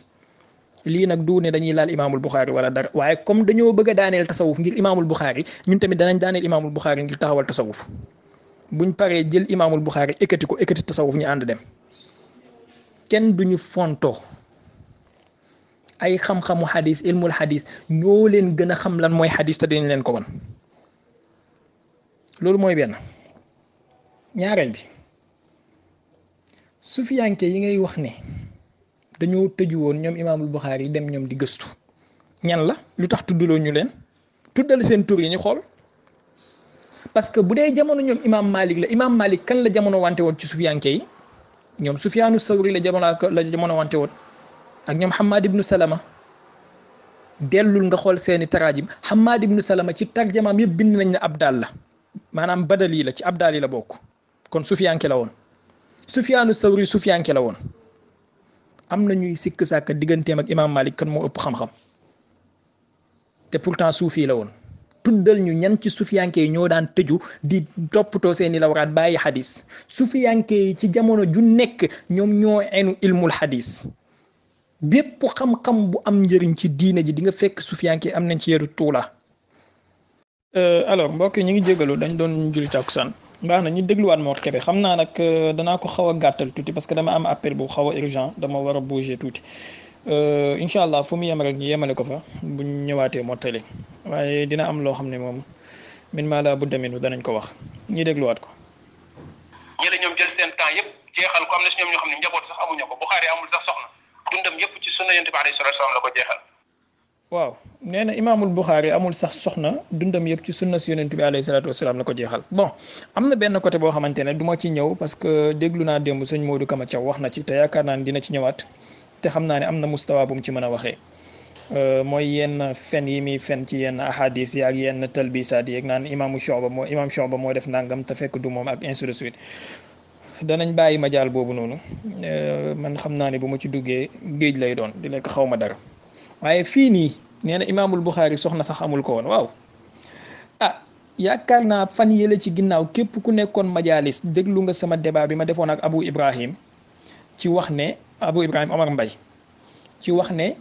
lii nag du ne dañuy laal imaamul buxaari wala dara waaye comme dañoo bëgg a daaneel tasawuf ngir imaamul buxaari ñun tamit danañ daaneel imaamul buxaari ngir taxawal tasawuf buñ paree jël imaamul buxaari ekkati tasawuf ñu ànd dem kenn duñu fonto ay xam-xamu xadis ilmul xadis ñoo leen gën a xam lan mooy xadis te dañ leen ko wan loolu mooy benn ñaareel bi sufiyanke yi ngay wax ne dañoo tëju woon ñoom imaamul buxaari yi dem ñoom di gëstu ñan la lu tax tuddaloo ñu leen tuddal seen tur yi ñu xool parce que bu dee jamono ñoom imaam Malik la imaam Malik kan la jamono wante woon ci sufiyanke yi ñoom Sufyaanu Sawri la jamono wante woon ak ñoom Hammad ibnu Salama dellul nga xool seeni taraajim Hammad ibnu Salama ci tarjamaam yëpp bind nañ ne abdal la maanaam badal yi la ci abdal yi la bokk kon sufiyanke la woon Sufyaanu Sawri sufiyanke la woon am na ñuy sikk sàkk digganteem ak imaam Malik kan moo ëpp xam-xam te pourtant suufi la woon tuddal ñu ñan ci sufiyanke yi ñoo daan tëju di toppatoo seeni lawraat bàyyi xadis sufiyanke yi ci jamono ju nekk ñoom ñoo enu ilmul xadis bépp xam-xam bu am njëriñ ci diine ji di nga fekk sufiyanke am nañ ci yeru tuula alors mbokk ñu ngi jégalu dañ doon julli takkusaan baax na ñu dégluwaat Mor Kébé xam naa nag danaa ko xaw a gàttal tuuti parce que dama am appel bu xaw a urgent dama war a bouger tuuti incha allah fu mu yem rek ñu yemale ko fa buñ ñëwaatee mottali waaye dina am loo xam ne moom min maa laa budda minhu danañ ko wax ñu dégluwaat ko. ñeneen ñoom jël seen temps yëpp jeexal ko am na si ñoom ñoo xam ne njaboot sax amuñu ko Buxaari amul sax soxna dundam yëpp ci sunna Yonent bi alayhi salaatu wa salaam la ko jeexal. waaw nee na imaamul Buxaari amul sax soxna dundam yëpp ci sunna si Yonent bi alayhi salaatu wa salaam la ko jeexal bon am na benn côté boo xamante ne du ma ci ñëw parce que déglu naa démb sëñ Modou Kama Thiaw wax na ci te yaakaar naa ne dina ci ñëwaat te xam naa ne am na mustawa bu mu ci mën a waxee mooy yenn fen yi muy fen ci yenn ahadis yi ak yenn talbisaat yi ak naan imam Shu'ba moo def nangam te fekk du moom ak ainsi de suite danañ bàyyi majaal boobu noonu man xam naa ne bu ma ci duggee géej lay doon di lekk xaw ma dara waaye fii nii nee na imaamul Buxaari soxna sax amul ko woon waaw ah yaakaar naa fan yële ci ginnaaw képp ku nekkoon majaalis déglu nga sama débat bi ma defoon ak Abu Ibrahim ci wax ne Abu Ibrahim Omar Mbay ci wax ne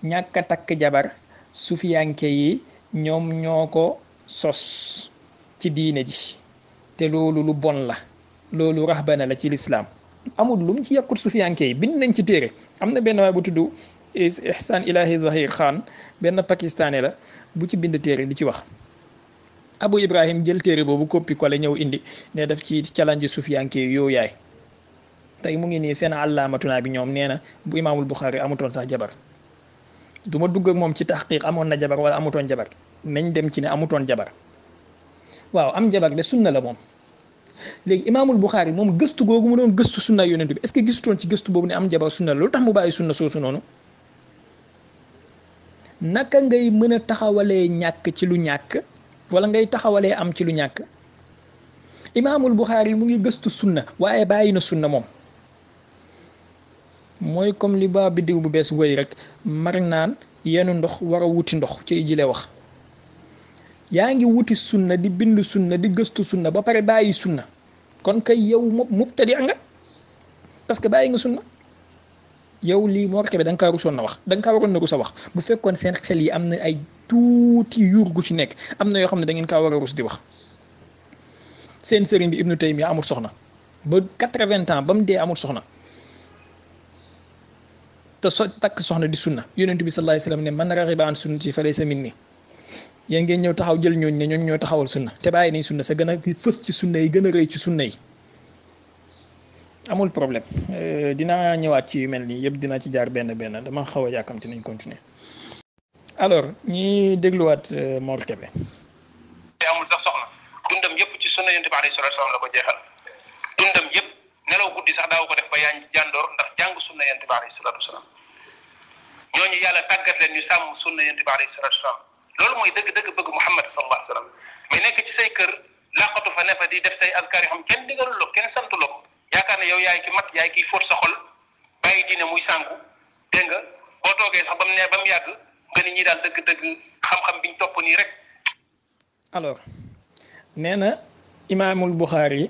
ñàkk a takk jabar sufiyanke yi ñoom ñoo ko sos ci diine ji te loolu lu bon la loolu raxbana la ci lislaam amul lu mu ci yàkkut sufiyanke yi bind nañ ci téere am na benn waay bu tudd Ihsan Ilahi Zahir Khan benn pakistanais la bu ci bind téere di ci wax Abu Ibrahim jël téere boobu copie collé ñëw indi ne daf ci challenge sufiyanke yi yow yaay tey mu ngi nii seen àllaamatuna bi ñoom nee na bu imaamul Buxaari amutoon sax jabar du ma dugg ak moom ci taxqiq amoon na jabar wala amutoon jabar nañ dem ci ne amutoon jabar waaw am jabar de sunna la moom léegi imaamul Buxaari moom gëstu googu mu doon gëstu sunna yonent bi est-ce que gisutoon ci gëstu boobu ne am jabar sunna la loolu tax mu bàyyi sunna soosu noonu naka ngay mën a taxawalee ñàkk ci lu ñàkk wala ngay taxawalee am ci lu ñàkk imaamul Buxaari mu ngi gëstu sunna waaye bàyyi na sunna moom mooy comme li ba biddiw bu bees wëy rek mar naan yenu ndox war a wuti ndox ci jile wax yaa ngi wuti sunna di bind sunna di gëstu sunna ba pare bàyyi sunna kon kay yow mubtadi nga parce que bàyyi nga sunna yow lii moo rek da nga kaa rusoon na wax da nga kaa waroon na rus a wax bu fekkoon seen xel yi am na ay tuuti yuur gu ci nekk am na yoo xam ne da ngeen kaa war a rus di wax seen sëriñ bi Ibnu Taymiya amul soxna ba 80 ans ba mu dee amul soxna te takk soxna di sunna yonent bi sallallahu alayhi wasallam ne man raxiba an sunnati fa laysa minni yéen ngeen ñëw taxaw jël ñooñ ne ñooñ ñoo taxawal sunna te bàyyi nañ sunna sa gën a fës ci sunna yi gën a rëy ci sunna yi amul problème dinaa ñëwaat ci yu mel nii yëpp dinaa ci jaar benn benn dama xaw a yàkkamti nañ continuer alors ñi dégluwaat Mor Kébé te amul sax soxna dundam yëpp ci sunna yonent bi alayhi salaatu salaam la ko jeexal dundam yëpp nelaw guddi sax daaw ko def ba yaa jàndoor ndax jàng sunna yonent bi alayhi salaatu salaam ñooñu yàlla tàggat leen ñu sàmm sunna yonent bi alayhi salaatu salaam loolu mooy dëgg-dëgg bëgg Muhammad sallallahu alayhi wa sallam mais nekk ci say kër laqatu fa ne fa di def say azkar yoo xam kenn digalul la kenn santu la ko yaakaar ne yow yaay ki mat yaay kiy fóot sa xol bàyyi diine muy sànku dégg nga boo toogee sax ba mu yàgg nga ni ñi daal dëgg-dëgg xam-xam biñ topp nii rek. alors nee na imaamul Buxaari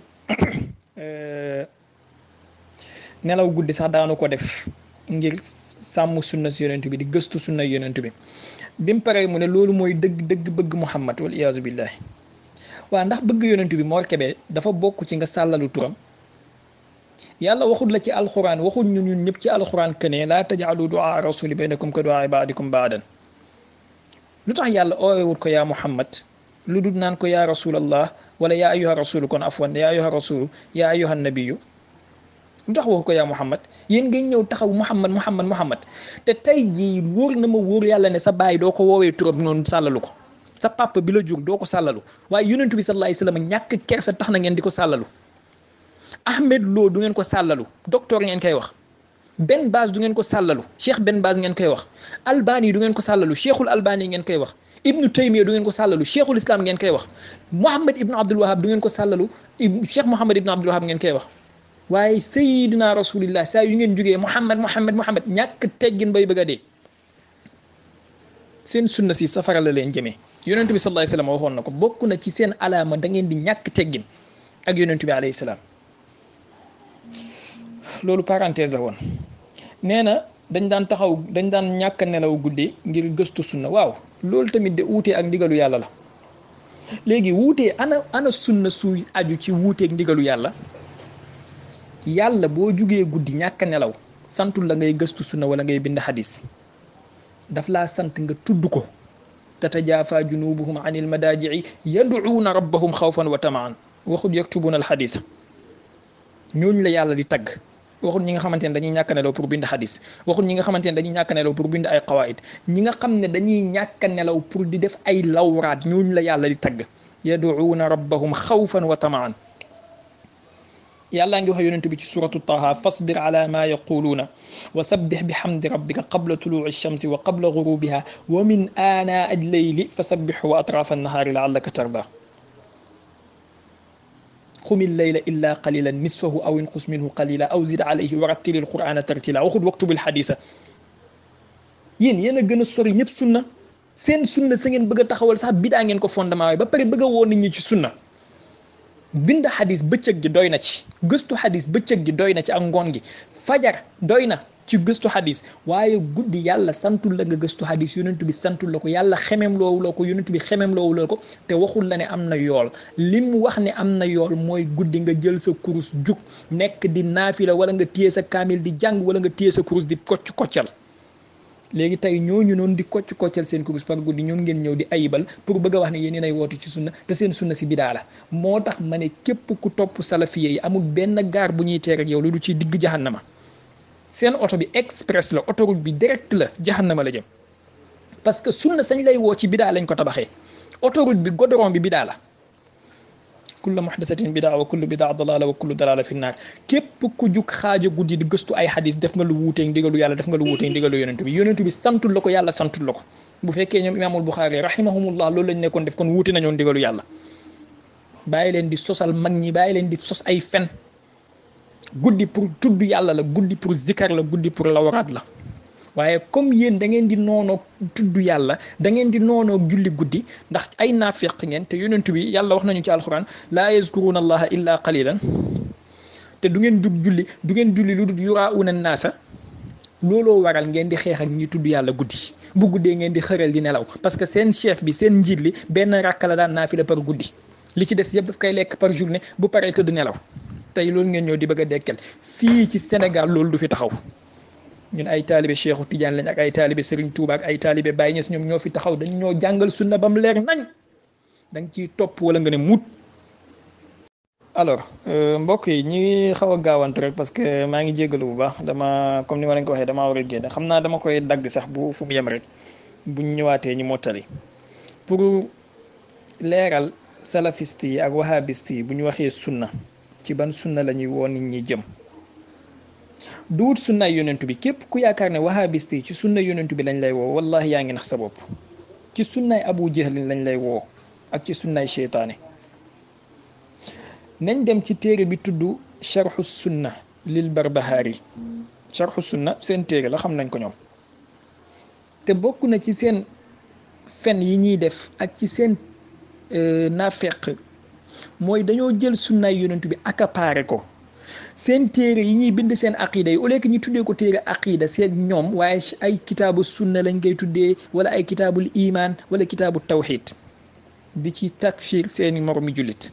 nelaw guddi sax daanu ko def ngir sàmm sunna si yonent bi di gëstu sunna yonent bi bi mu paree mu ne loolu mooy dëgg bëgg Muhammad wal iyaazu billahi waaw ndax bëgg yonent bi Mor Kébé dafa bokk ci nga sàllalu turam yàlla waxul la ci alxuraan waxul ñun ñëpp ci alxuraan que ne laa tajaalu duaa rasuli baynakum ka duaa baadikum baadan lu tax yàlla oowewul ko yaa Muhammad lu dul naan ko yaa rasulallah wala yaa ayyuha rasulu kon afwan yaa ayyuha rasulu yaa ayyuha nabiyu lu tax waxu ko yaa Muhammad yéen ngay ñëw taxaw Muhammad te tey jii wóor na ma wóor yàlla ne sa baay doo ko woowee turam noonu sàllalu ko sa papa bi la jur doo ko sàllalu waaye yonentu bi sallallahu alayhi wasallam ñàkk kersa tax na ngeen di ko sàllalu Ahmed Lo du ngeen ko sàllalu docteur ngeen koy wax Ben Baz du ngeen ko sàllalu Cheikh Ben Baz ngeen koy wax Albani du ngeen ko sàllalu Cheikhul Albani ngeen koy wax Ibnu Taymiya du ngeen ko sàllalu Cheikhul Islam ngeen koy wax Muhammad Ibnu Abdul Wahab du ngeen ko sàllalu Cheikh Muhammad Ibnu Abdul Wahab ngeen koy wax waaye Seydina Rasulillah saa yu ngeen jógee Muhammad ñàkk teggin bay bëgg a dee seen sunna si safara la leen jëmee yonent bi sallallahu alayhi wasallam waxoon na ko bokk na ci seen alaama da ngeen di ñàkk teggin ak yonent bi alayhi salaam loolu parenthèse la woon nee na dañ daan ñàkk nelaw guddi ngir gëstu sunna waaw loolu tamit de wuutee ak ndigalu yàlla la léegi wuutee ana sunna su aju ci wuuteeg ndigalu yàlla boo jugee guddi ñàkk nelaw santul la ngay gëstu sunna wala ngay bind xadis daf laa sant nga tudd ko tatajaafa junubuhum anil madaaji'i yad'uuna rabbahum xawfan wa tamaan waxul yaktubuuna al xadis ñooñu la yàlla di tagg waxul ñi nga xamante ne dañuy ñàkk nelaw pour bind xadis waxul ñi nga xamante ne dañuy ñàkk nelaw pour bind ay qawaid ñi nga xam ne dañuy ñàkk nelaw pour di def ay lawraat ñooñu la yàlla di tagg yad'uuna rabbahum xawfan wa tamaan yàlla ngi wax yonent bi ci suratu taha fasbir ala ma yaquluuna wa sabbih bihamdi rabbika qabla tuluuci shamsi wa qabla gurubiha wa min aanaa al-layli fasabbih wa atrafa an-nahaari la'allaka tarda xumil layla illa qalilan nisfahu aw inqus minhu qalila aw zid alayhi wa rattilil qur'ana tartila waxut waktubil xadisa. yéen a gën a sori ñëpp sunna seen sunna sa ngeen bëgg a taxawal sax bidaa ngeen ko fondement waaye ba pare bëgg a woo nit ñi ci sunna. bind xadis bëccëg gi doy na ci gëstu xadis bëccëg gi doy na ci ak ngoon gi fajar doy na ci gëstu xadis waaye guddi yàlla santul la nga gëstu xadis yonent bi santul la ko yàlla xemem loowu la ko yonent bi xemem loowu la ko te waxul la ne am na yool li mu wax ne am na yool mooy guddi nga jël sa kurus jug nekk di naafila wala nga téye sa kaamil di jàng wala nga téye sa kurus di kocc koccal léegi tey ñooñu noonu di kocc koccal seen kurus par guddi ñoom ngeen ñëw di ayibal pour bëgg a wax ne yéen ay woote ci sunna te seen sunna si bidaa la moo tax ma ne képp ku topp salafiye yi amul benn gaar bu ñuy teer ak yow lu du ci digg jahannama seen oto bi express la autoroute bi direct la jahannama la jëm parce que sunna sañ lay woo ci bidaa lañ ko tabaxee autoroute bi godoron bi bidaa la kullu muhdasatin bidaa wa kullu bidaa dalala wa kullu dalala fi naar képp ku jug xaaja guddi di gëstu ay xadis def nga lu wuuteeg ndigalu yàlla def nga lu wuuteeg ndigalu yonentu bi santul la ko yàlla santul la ko bu fekkee ñoom imaamul Buxaari rahimahumullah loolu lañ nekkoon def kon wuute nañoo ndigalu yàlla bàyyi leen di sosal mag ñi bàyyi leen di sos ay fen guddi pour tudd yàlla la guddi pour zikar la guddi pour lawraat la waaye comme yéen da ngeen di noonoo tudd yàlla da ngeen di noonoo julli guddi ndax ay naafiq ngeen te yonent bi yàlla wax nañu ci alquran laa yazkuruna allaha illa qalilan te du ngeen jug julli du ngeen julli lu dul yurauna naasa looloo waral ngeen di xeex ak ñi tudd yàlla guddi bu guddee ngeen di xëral di nelaw parce que seen chef bi seen njiit li benn rakka la daan naafila par guddi li ci des yëpp daf koy lekk par journée bu paree tëdd nelaw tey loolu ngeen ñëw di bëgg a dekkel fii ci Sénégal loolu du fi taxaw ñun ay taalibe Cheikhu Tidiane lañ ak ay taalibe Serigne Touba ak ay taalibe Baye Niass ñoom ñoo fi taxaw dañ ñoo jàngal sunna bam leer nañ da nga ciy topp wala nga ne mut. alors mbokk yi ñi xaw a gaawantu rek parce que maa ngi jéggalu bu baax dama comme ni ma leen ko waxee damaa war a génn xam naa dama koy dagg sax bu fu mu yem rek buñ ñëwaatee ñu mottali pour leeral salafiste yi ak wahabiste yi bu ñu waxee sunna ci ban sunna la ñuy woo nit ñi jëm. duut sunnaay yonentu bi képp ku yaakaar ne wahabiste yi ci sunnaay yonentu bi lañ lay woo wallahi yaa ngi nax sa bopp ci sunnaay abu jahlin lañ lay woo ak ci sunnaay cheytaane nañ dem ci téere bi tudd sharhu sunna lil barbahari sharhu sunna seen téere la xam nañ ko ñoom te bokk na ci seen fen yi ñuy def ak ci seen naafeq mooy dañoo jël sunnaay yonentu bi accaparé ko seen téere yi ñuy bind seen aqida yi au lieu que ñu tuddee ko téere aqida seen ñoom waaye ay kitaabu sunna lañ koy tuddee wala ay kitaabul iman wala kitaabu tawxid di ci takfir seeni moromi jullit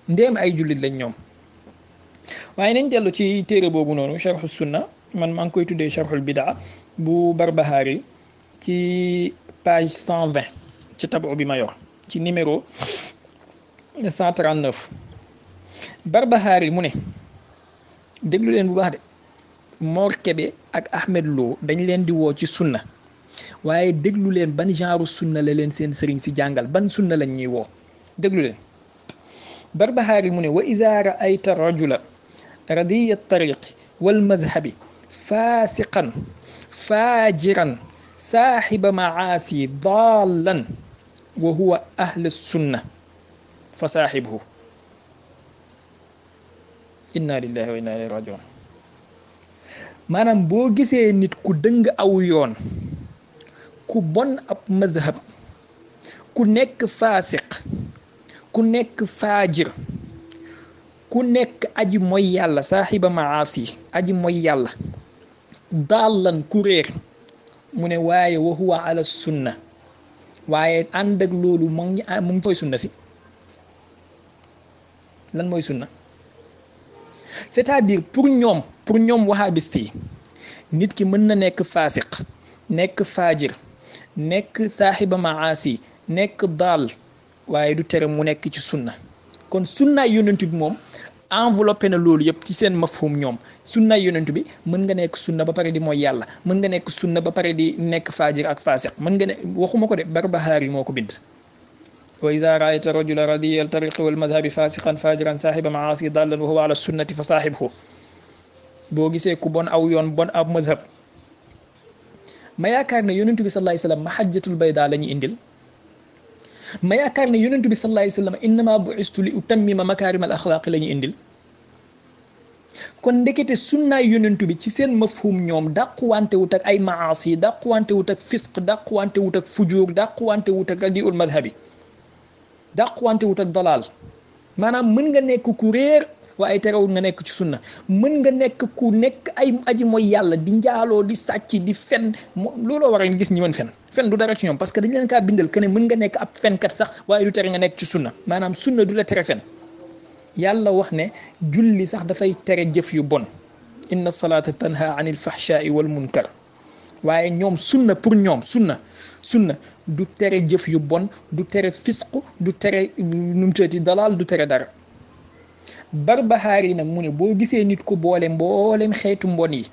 ndéem ay jullit lañ ñoom waaye nañ dellu ci téere boobu noonu sharhu sunna man maa ngi koy tuddee sharhul bidaa bu Barbahari ci page 120 ci tabou bi ma yor ci numéro 139 Barbahari mu ne déglu leen bu baax de Mor Kébé ak Ahmed Lo dañ leen di woo ci sunna waaye déglu leen ban genre sunna la leen seen sëriñ si jàngal ban sunna lañ ñuy woo déglu leen Barbahari mu ne wa iza ra'ayta rajula radiya tariqi wal mazhabi fasiqan fajiran saaxiba maasi dallan wa huwa ahlu sunna fa saaxibhu inna lillahi wa inna ilayhi rajiun maanaam boo gisee nit ku dëng aw yoon ku bon ab mazhab ku nekk faasiq ku nekk faajir ku nekk aji mooy yàlla saaxiba maasi aji mooy yàlla dallan ku réer mu ne waaye wa huwa ala sunna waaye ànd ak loolu mu ngi mooy sunna si lan mooy sunna c'est-à-dire pour ñoom wahabiste yi nit ki mën na nekk faasiq nekk faajir nekk saaxiba maasi nekk daal waaye du tere mu nekk ci sunna kon sunnaay yonent bi moom enveloppé na loolu yëpp ci seen mafhum ñoom sunnaay yonent bi mën nga nekk sunna ba pare di mooy yàlla mën nga nekk sunna ba pare di nekk faajir ak faasiq mën nga ne waxuma ko de Barbahari moo ko bind wa iza ra'ayta rajula radiya al-tariqi wal madhabi fasiqan fajiran sahiba ma'asi dallan wa huwa ala sunnati fa sahibhu boo gisee ku bon aw yoon bon ab mazhab ma yaakaar ne yonent bi sallallahu alayhi wasallam mahajjatul bayda la ñu indil ma yaakaar ne yonentu bi sallallahu alayhi wasallam innama bu'istu li utammima makarim al axlaaq la ñu indil. kon ndekete sunnaay yonentu bi ci seen mafhum ñoom dàquwante wut ak ay maasi dàquwante wut ak fisq dàquwante wut ak fujuur dàquwante wut ak radiul madhabi dàquwante wut ak dalaal maanaam mën nga nekk ku réer waaye terewul nga nekk ci sunna mën nga nekk ku nekk ay aji mooy yàlla di njaaloo di sàcc di fen looloo war a gis ñi mën fen du dara ci ñoom parce que dañ leen kaa bindal que ne mën nga nekk ab fenkat sax waaye du tere nga nekk ci sunna maanaam sunna du la tere fen yàlla wax ne julli sax dafay tere jëf yu bon inna salata tanha anil fahshaai wal munkar waaye ñoom sunna pour ñoom sunna du tere jëf yu bon du tere fisq du tere numtati dalal du tere dara Barbahaari nag mu ne boo gisee nit ku boole mboolem xeetu mbon yi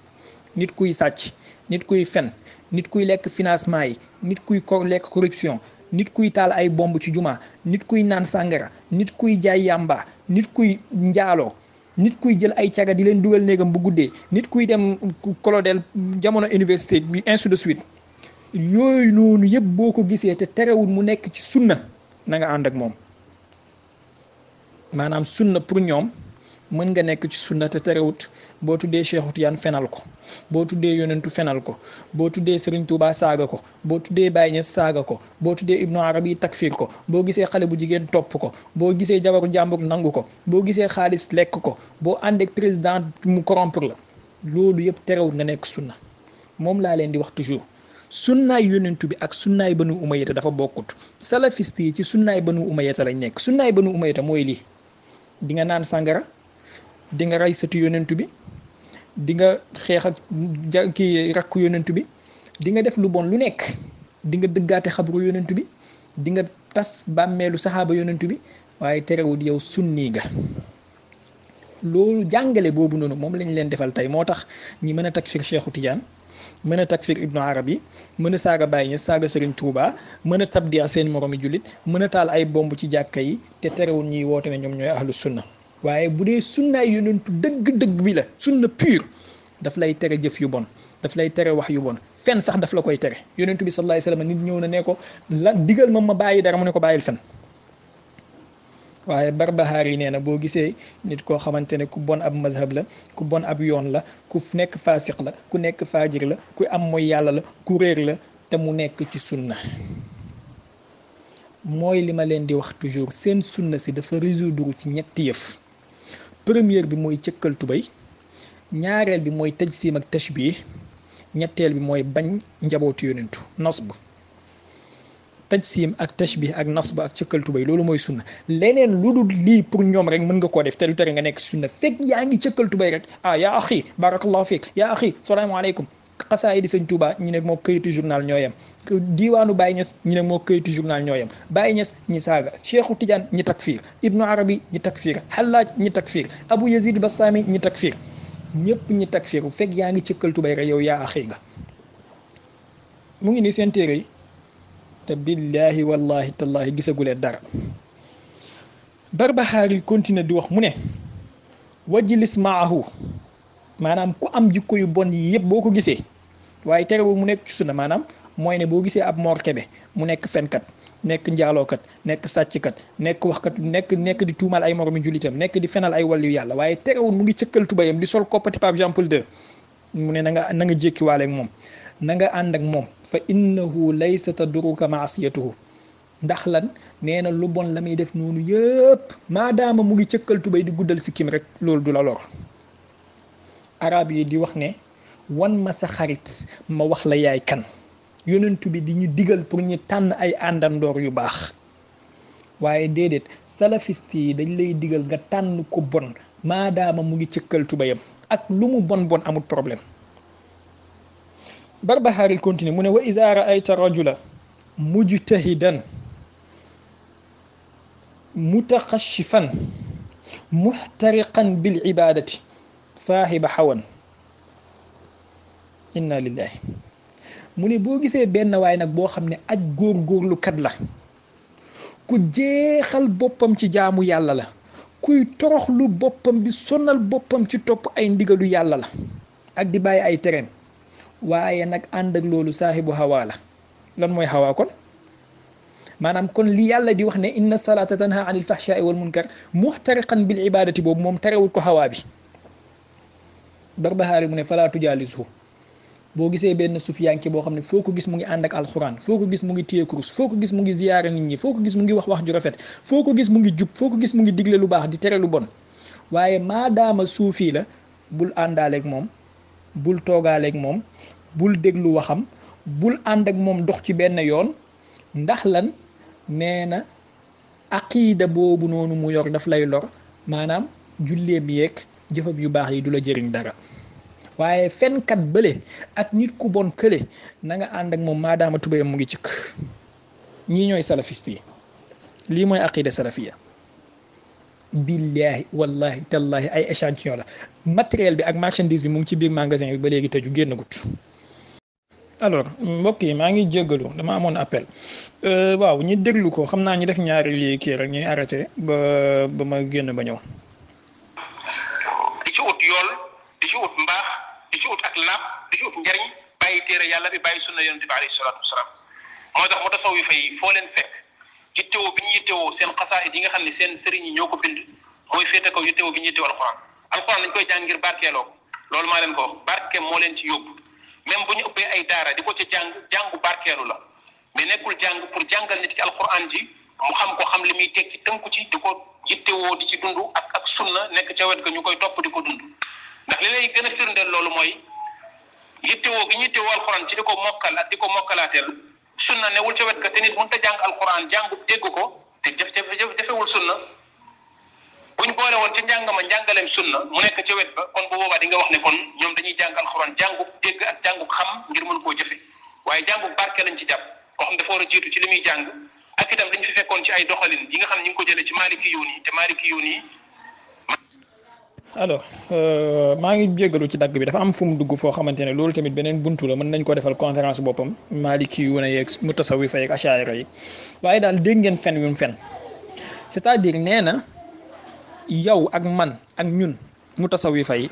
nit kuy sàcc nit kuy fen nit kuy lekk financement yi nit kuy lekk corruption nit kuy taal ay bomb ci juma nit kuy naan sàngara nit kuy jaay yàmba nit kuy njaaloo nit kuy jël ay caga di leen dugal néegam bu guddee nit kuy dem kolodel jamono université bi ainsi de suite yooyu noonu yëpp boo ko gisee te terewul mu nekk ci sunna na nga ànd ak moom maanaam sunna pour ñoom mën nga nekk ci sunna te terewut boo tuddee Cheikhu Tijaan fenal ko boo tuddee yonentu fenal ko boo tuddee Serigne Touba saaga ko boo tuddee Baye Niass saaga ko boo tuddee Ibnu Arabi takfir ko boo gisee xale bu jigéen topp ko boo gisee jabaru jàmbur nangu ko boo gisee xaalis lekk ko boo àndeek président mu corrompre la loolu yëpp terewut nga nekk sunna moom laa leen di wax toujours sunnaay yonentu bi ak sunnaay Banu Umayyata dafa bokkut salafiste yi ci sunnaay Banu Umayyata lañ nekk sunnaay Banu Umayyata mooy lii di nga naan sàngara di nga rey sëtu yonentu bi di nga xeex ak kii rakku yonentu bi di nga def lu bon lu nekk di nga dëggaate xabru yonentu bi di nga tas bàmmeelu saxaaba yonentu bi waaye terewul yow sunni nga loolu jàngale boobu noonu moom lañ leen defal tey moo tax ñi mën a takfir Cheikhu Tidiane mën a takfir Ibnu Arabi mën a saaga Baye Niass saaga Serigne Touba mën a tabdiya seen moromi jullit mën a taal ay bomb ci jàkka yi te terewul ñuy woote ne ñoom ñooy ahlu sunna waaye bu dee sunnaay yonentu dëgg-dëgg bi la sunna pur daf lay tere jëf yu bon daf lay tere wax yu bon fen sax daf la koy tere yonentu bi sallallahu alayhi wasallam nit ñëw na ne ko la digal ma bàyyi dara mu ne ko bàyyil fen waaye Barbahaari nee na boo gisee nit koo xamante ne ku bon ab mazhab la ku bon ab yoon la ku nekk faasiq la ku nekk faajir la ku am mooy yàlla la ku réer la te mu nekk ci sunna mooy li ma leen di wax toujours seen sunna si dafa résoudre ci ñetti yëf première bi mooy cëkkal tubay ñaareel bi mooy tajsiim ak tashbih ñetteel bi mooy bañ njabootu yonentu nasb tajsiim ak tashbih ak nasb ak cëkkal tubay loolu mooy sunna leneen lu dul lii pour ñoom rek mën nga koo def te du tere nga nekk ci sunna fekk yaa ngi cëkkal tubay rek yaa axi barakallahu fiik yaa axi salaamaaleykum xasaay di sëñ Touba ñu ne moo këyitu journal ñooyam diiwaanu Baye Niass ñu ne moo këyitu journal ñooyam Baye Niass ñi saaga Cheikhu Tidiane ñi takfir Ibnu Arabi ñi takfir Hallaaj ñi takfir Abu Yazid Bastami ñi takfir ñëpp ñi takfir bu fekk yaa ngi cëkkal tubay rek yow yaa axi nga mu ngi ni seen téere yi te billahi wallahi tallahi gisagulee dara Barbahaari continue di wax mu ne wajlis maahu maanaam ku am jikko yu bon yi yëpp boo ko gisee waaye terewul mu nekk ci sunna maanaam mooy ne boo gisee ab Mor Kebe mu nekk fenkat nekk njaalookat nekk sàcckat nekk waxkat nekk di tuumal ay moromi jullitam nekk di fenal ay wàllu yàlla waaye terewul mu ngi cëkkal tubayam di sol koppati Pape Jean Paul II mu ne na nga jékkiwaale ak moom na nga ànd ak moom fa innahu laysa tadruka maasiyatuhu ndax lan nee na lu bon la muy def noonu yëpp maadaama mu ngi cëkkal tubay di guddal sikkim rek loolu du la lor arab yi di wax ne wan ma sa xarit ma wax la yaay kan yonentu bi di ñu digal pour ñu tànn ay àndandoor yu baax waaye déedéet salafiste yi dañ lay digal nga tànn ko bon maadaama mu ngi cëkkal tubayam ak lu mu bon bon amul problème Barbahaari continue mu ne wa iza ra'ayta rajula mujtahidan mutaqashifan muhtariqan bil ibadati saahiba xawan inna lillahi mu ne boo gisee benn waay nag boo xam ne aj góorgóorlu kat la ku jeexal boppam ci jaamu yàlla la kuy toroxlu boppam di sonal boppam ci topp ay ndigalu yàlla la ak di bàyyi ay tereem waaye nag ànd ak loolu saahibu xawaa la lan mooy xawaa kon maanaam kon li yàlla di wax ne inna salata tanha anil fahshaai wal munkar muxtariqan bil ibadati boobu moom terewul ko xawaa bi. Barbahaari mu ne falaa tujaalisu boo gisee benn sufiyanke boo xam ne foo ko gis mu ngi ànd ak alxuraan, foo ko gis mu ngi téye kurus, foo ko gis mu ngi ziyaara nit ñi, foo ko gis mu ngi wax ju rafet, foo ko gis mu ngi jub, foo ko gis mu ngi digle lu baax di tere lu bon, waaye maadaama suufi la bul àndaaleeg moom, bul toogaaleeg moom, bul déglu waxam, bul ànd ak moom dox ci benn yoon. ndax lan nee na aqiida boobu noonu mu yor daf lay lor, maanaam julleem yeeg jëfam yu baax yi du la jëriñ dara. waaye fenkat bële ak nit ku bon kële na nga ànd ak moom maadaama tubéyam mu ngi cëkk. ñii ñooy salafiste yi, lii mooy aqida salafiya. billahi wallahi tallahi ay échantillon la, matériel bi ak marchandise bi mu ngi ci biir magasin bi ba léegi tëju génn gut. alors mbokk yi maa ngi jéggalu dama amoon appel waaw ñi déglu ko xam naa ñu def ñaari lii kii rek ñuy arrêté ba ma génn ba ñëw. di ci ut yool, di ci ut mbaax, di ci ut ak laab, di ci ut njariñ, bàyyi téere yàlla bi, bàyyi sunna yonent bi alayhi salaatu wasalaam. moo tax mutasawwifa yi foo leen fekk yittewoo bi ñu yittewoo seen xasaayid yi nga xam ne seen sëriñ yi ñoo ko bind mooy féete kaw yittewoo bi ñu yittewoo alxuraan lañ koy jàng ngir barkeeloo ko loolu maa leen ko barke moo leen ci yóbbu. même bu ñu ubbee ay daara di ko ca jàngu barkeelu la mais nekkul jàng pour jàngal nit ki alquran ji mu xam ko xam li muy tekki tënku ci di ko yittewoo di ci dund ak sunna nekk ca wet ga ñu koy topp di ko dund. ndax li lay gën a firndeel loolu mooy yittewoo gi ñu yittewoo alquran ci di ko mokkal ak di ko mokkalaateel sunna newul ca wet ga te nit mënut a jàng alquran jàngu dégg ko te jafewul sunna buñ boole woon ci njàngaleem sunna mu nekk ca wet ba kon bu boobaa di nga wax ne kon ñoom dañuy jàng alxuraan jàngu dégg ak jàngu xam ngir mën koo jëfe waaye jàngu barke lañ ci jàpp koo xam dafa war a jiitu ci li muy jàng ak itam dañ fi fekkoon ci ay doxalin yi nga xam ne ñu ngi ko jëlee ci maaliki yoon yi te maaliki yoon yi. alors maa ngi jéggalu ci dagg bi dafa am fu mu dugg foo xamante ne loolu tamit beneen buntu la mën nañ ko defal conférence boppam maaliki yoon yeeg mutasawifa yeeg achaira yi waaye daal dégg ngeen fen yu mu fen c'est-à-dire nee na yow ak man ak ñun mutasawifa yi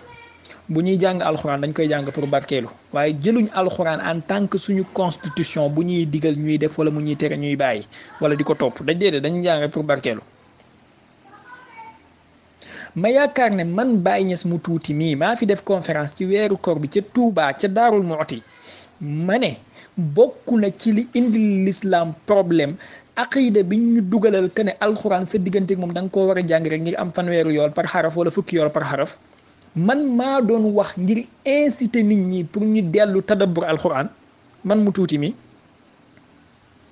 bu ñuy jàng alxuraan dañ koy jàng pour barkeelu waaye jëluñ alxuraan en tant que suñu constitution bu ñuy digal ñuy def wala mu ñuy tere ñuy bàyyi wala di ko topp dañuy jàng pour barkeelu. ma yaakaar ne man Baye Niass mu tuuti mii maa fi def conférence ci weeru koor bi ca Touba ca Daarul Muxti ma ne bokk na ci li indil l'islam problème. aqida bi ñu dugalal que ne alxuraan sa diggante moom da nga koo war a jàng rek ngir am fanweeru yool par xaraf wala fukki yool par xaraf man maa doon wax ngir inciter nit ñi pour ñu dellu tadabbur alxuraan man mu tuuti mi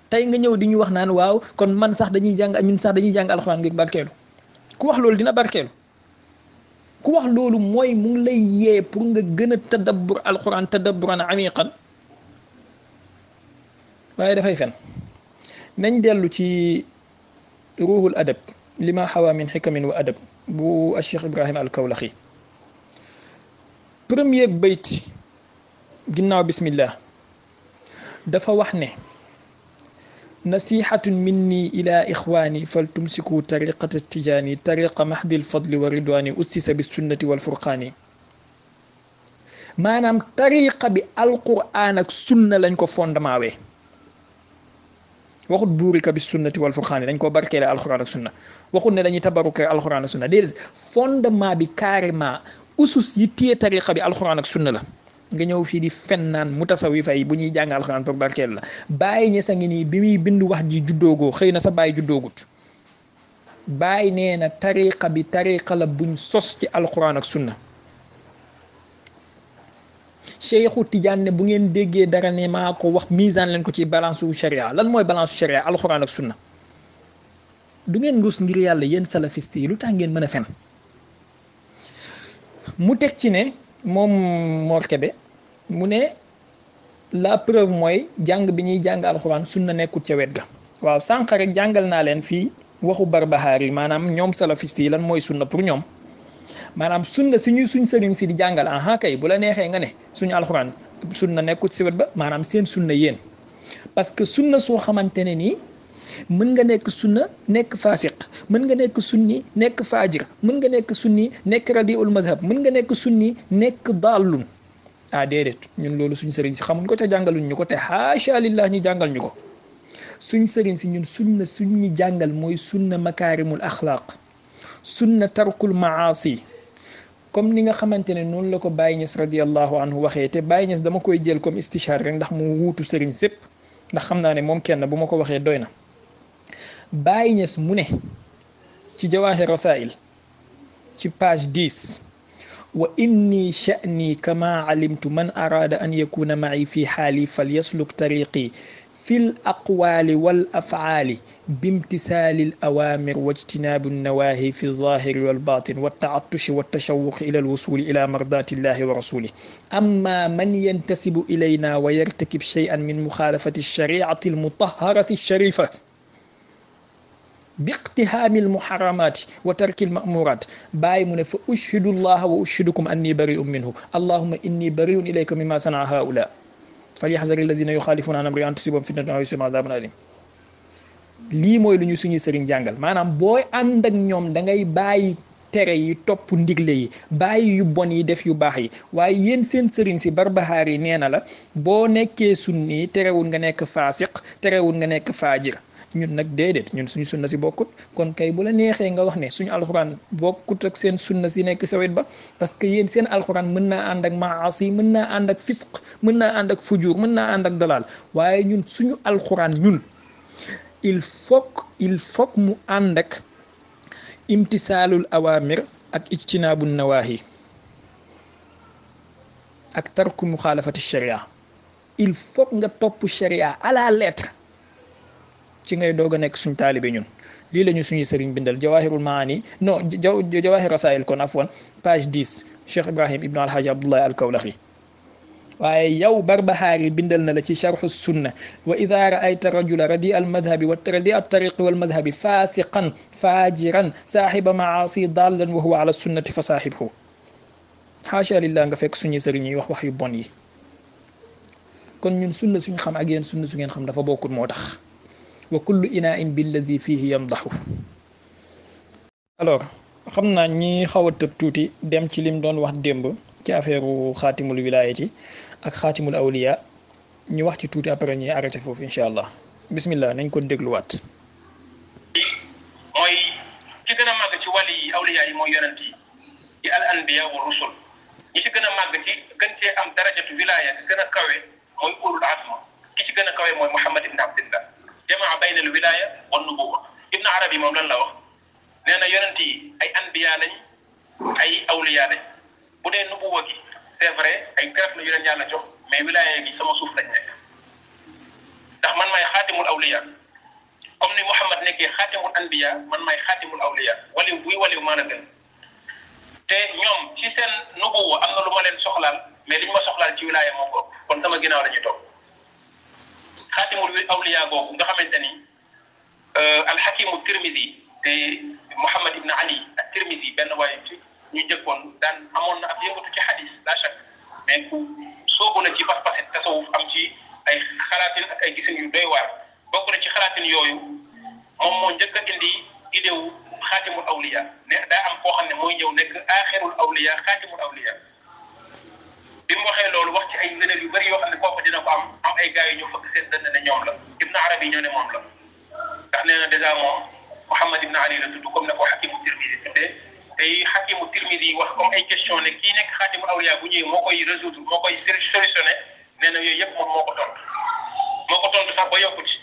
tey nga ñëw di ñu wax naan waaw kon man sax dañuy jàng ñun sax dañuy jàng alxuraan ngir barkeelu ku wax loolu dina barkeelu ku wax loolu mooy mu ngi lay yee pour nga gën a tadabbur alxuraan tadabburan amiqan waaye dafay fen nañ dellu ci ruuhul adab lima xawa min xikamin wa adab bu Cheikh Ibrahim al-Kawlaxi premier bayt ginnaaw bismillah dafa wax ne nasihatun minni ila ixwani faltumsiku tariqata tijaani tariqa mahdi lfadli wa ridwani ussisa bi sunnati wal furqaani maanaam tariqa bi alquran ak sunna lañ ko fondement wee waxut buurika bi sunnati wal furqaani dañ ko barkeele alxuraan ak sunna waxut ne dañuy tabaruke alxuraan ak sunna déedéet fondement bi carrément usus yi téye tariqa bi alxuraan ak sunna la nga ñëw fii di fen naan mutasawifa yi bu ñuy jàng alxuraan pour barkeel la Baye Niass a ngi nii bi muy bind wax ji juddoogoo xëy na sa Baye juddoogut Baye nee na tariqa bi tariqa la buñ sos ci alxuraan ak sunna Cheikhu Tidiane ne bu ngeen déggee dara ne maa ko wax misaan leen ko ci balance wu sharia lan mooy balance sharia alxuraan ak sunna du ngeen rus ngir yàlla yéen salafiste yi lu tax ngeen mën a fen mu teg ci ne moom Mor Kébé mu ne la preuve mooy jàng bi ñuy jàng alxuraan sunna nekkut ca wet ga waaw sànq rek jàngal naa leen fii waxu Barbahaari maanaam ñoom salafiste yi lan mooy sunna pour ñoom maanaam sunna suñuy suñ sëriñ si di jàngal aha kay bu la neexee nga ne suñu alxuraan sunna nekkut si wet ba maanaam seen sunna yéen parce que sunna soo xamante ne nii mën nga nekk sunna nekk fasiq mën nga nekk sunni nekk fajir mën nga nekk sunni nekk radiul mazhab mën nga nekk sunni nekk dallun déedéet ñun loolu suñu sëriñ si xamuñ ko te jàngaluñ ñu ko te haasha lillah ñu jàngal ñu ko suñ sëriñ si ñun sunna suñ ñi jàngal mooy sunna makaarimul axlaaq sunna tarkul maasi comme ni nga xamante ne noonu la ko Baye Niass radiallahu anhu waxee te Baye Niass dama koy jël comme istishaar rek ndax mu wuutu sëriñ sépp ndax xam naa ne moom kenn bu ma ko waxee doy na Baye Niass mu ne ci Jawahir Rasail ci page 10 wa inni sha'ni kama alimtu man arada an yakuna ma'i fi xaali falyasluk tariqi في الأقوال والأفعال بامتثال الأوامر واجتناب النواهي في الظاهر والباطن والتعطش والتشوق إلى الوصول إلى مرضات الله ورسوله أما من ينتسب إلينا ويرتكب شيئا من مخالفة الشريعة المطهرة الشريفة باقتهام المحرمات وترك المأمورات باي من فأشهد الله وأشهدكم أني بريء منه اللهم إني بريء إليك مما صنع هؤلاء فليحذر الذين يخالفون عن امره ان تصيبهم فتنه او يصيبهم عذاب اليم lii mooy lu ñu suñuy sëriñ jàngal maanaam booy ànd ak ñoom da ngay bàyyi tere yi topp ndigle yi bàyyi yu bon yi def yu baax yi waaye yéen seen sëriñ si Barbahaar yi nee na la boo nekkee sunni terewul nga nekk faasiq terewul nga nekk faajir ñun nag déedéet ñun suñu sunna si bokkut kon kay bu la neexee nga wax ne suñu alxuraan bokkut ak seen sunna si nekk sa wet ba parce que yéen seen alxuraan mën naa ànd ak maasi mën naa ànd ak fisq mën naa ànd ak fujur mën naa ànd ak dalal waaye ñun suñu alxuraan ñun il faut mu ànd ak imtisaalul awamir ak ijtinaabu nawaahi ak tarku muxaalafati sharia il faut nga topp sharia à la lettre ci ngay doog a nekk suñ taalibe ñun lii la ñu suñuy sëriñ bindal jawahirul maani non jawahir rasail kon afwan page 10 Cheikh Ibrahim ibnu alhaji Abdullahi al-Kawlaxi waaye yow Barbahaari bindal na la ci sharhu sunna wa ida raayta rajula radi al madhabi wa radi al tariqi wal madhabi fasiqan fajiran saaxiba maasi dallan wa huwa ala sunnati fa saaxibhu xaasha lillah nga fekk suñuy sëriñ yi wax yu bon yi kon ñun sunna suñu xam ak yéen sunna su ngeen xam dafa bokkut moo tax wa kullu inaa'in billadi fihi yamdaxu alors xam naa ñi xaw a tëb tuuti dem ci lim doon wax démb ci affaire xaatimul wilaayati ak xaatimul awliya ñu wax ci tuuti après ñuy arrêté foofu incha allah bismillah nañ ko dégluwaat. mooy ci gën a màgg ci wàll yi awliya yi mooy yonent yi di al anbiya wa rusul ñi ci gën a màgg ci gën cee am darajatu wilaaya gën a kawe mooy ulul azma ki ci gën a kawe mooy Muhammad ibn Abdillah jamaa bayna al wilaya wa nubuwa Ibn Arabi moom lan la wax nee na yonent yi ay anbiya lañ ay awliya lañ bu dee nubuwa gi c'est vrai ay garab la yu leen yàlla jox mais wilaya gi sama suuf lañ nekk ndax man maay xaatimul awliya comme ni Muhammad nekkee xaatimul anbiya man maay xaatimul awliya waliw buy waliw maa la gën te ñoom ci seen nubuwa am na lu ma leen soxlaal mais li ñu ma soxlaal ci wilaya moo ko kon sama ginnaaw la ñuy toog xaatimul awliya googu nga xamante ni alxakimu tirmidi te Muhammad ibn Ali ak tirmidi benn waaye ci ñu jëkkoon daan amoon na ab yëngatu ci xadis la chak mais ku soobu na ci pas-pasit tasawuf am ci ay xalaatin ak ay gisin yu doy waar bokk na ci xalaatin yooyu moom moo njëkk a indi idée wu xaatimul awliya ne daa am koo xam ne mooy ñëw nekk axirul awliya xaatimul awliya bi mu waxee loolu wax ci ay ngëneel yu bëri yoo xam ne kooku dina ko am ay gars yu ñu fëgg seen dënn ne ñoom la Ibn Arabi ñoo ne moom la ndax nee na dèjà moom Muhammad ibn Ali la tudd comme ne ko xakimu tirmidi tuddee tey xakimu tirmidi wax comme ay question ne kii nekk xaatimul awliya bu ñëwee moo koy résoudre moo koy solutionné nee na yooyu yëpp moom moo ko tontu sax ba yokku ci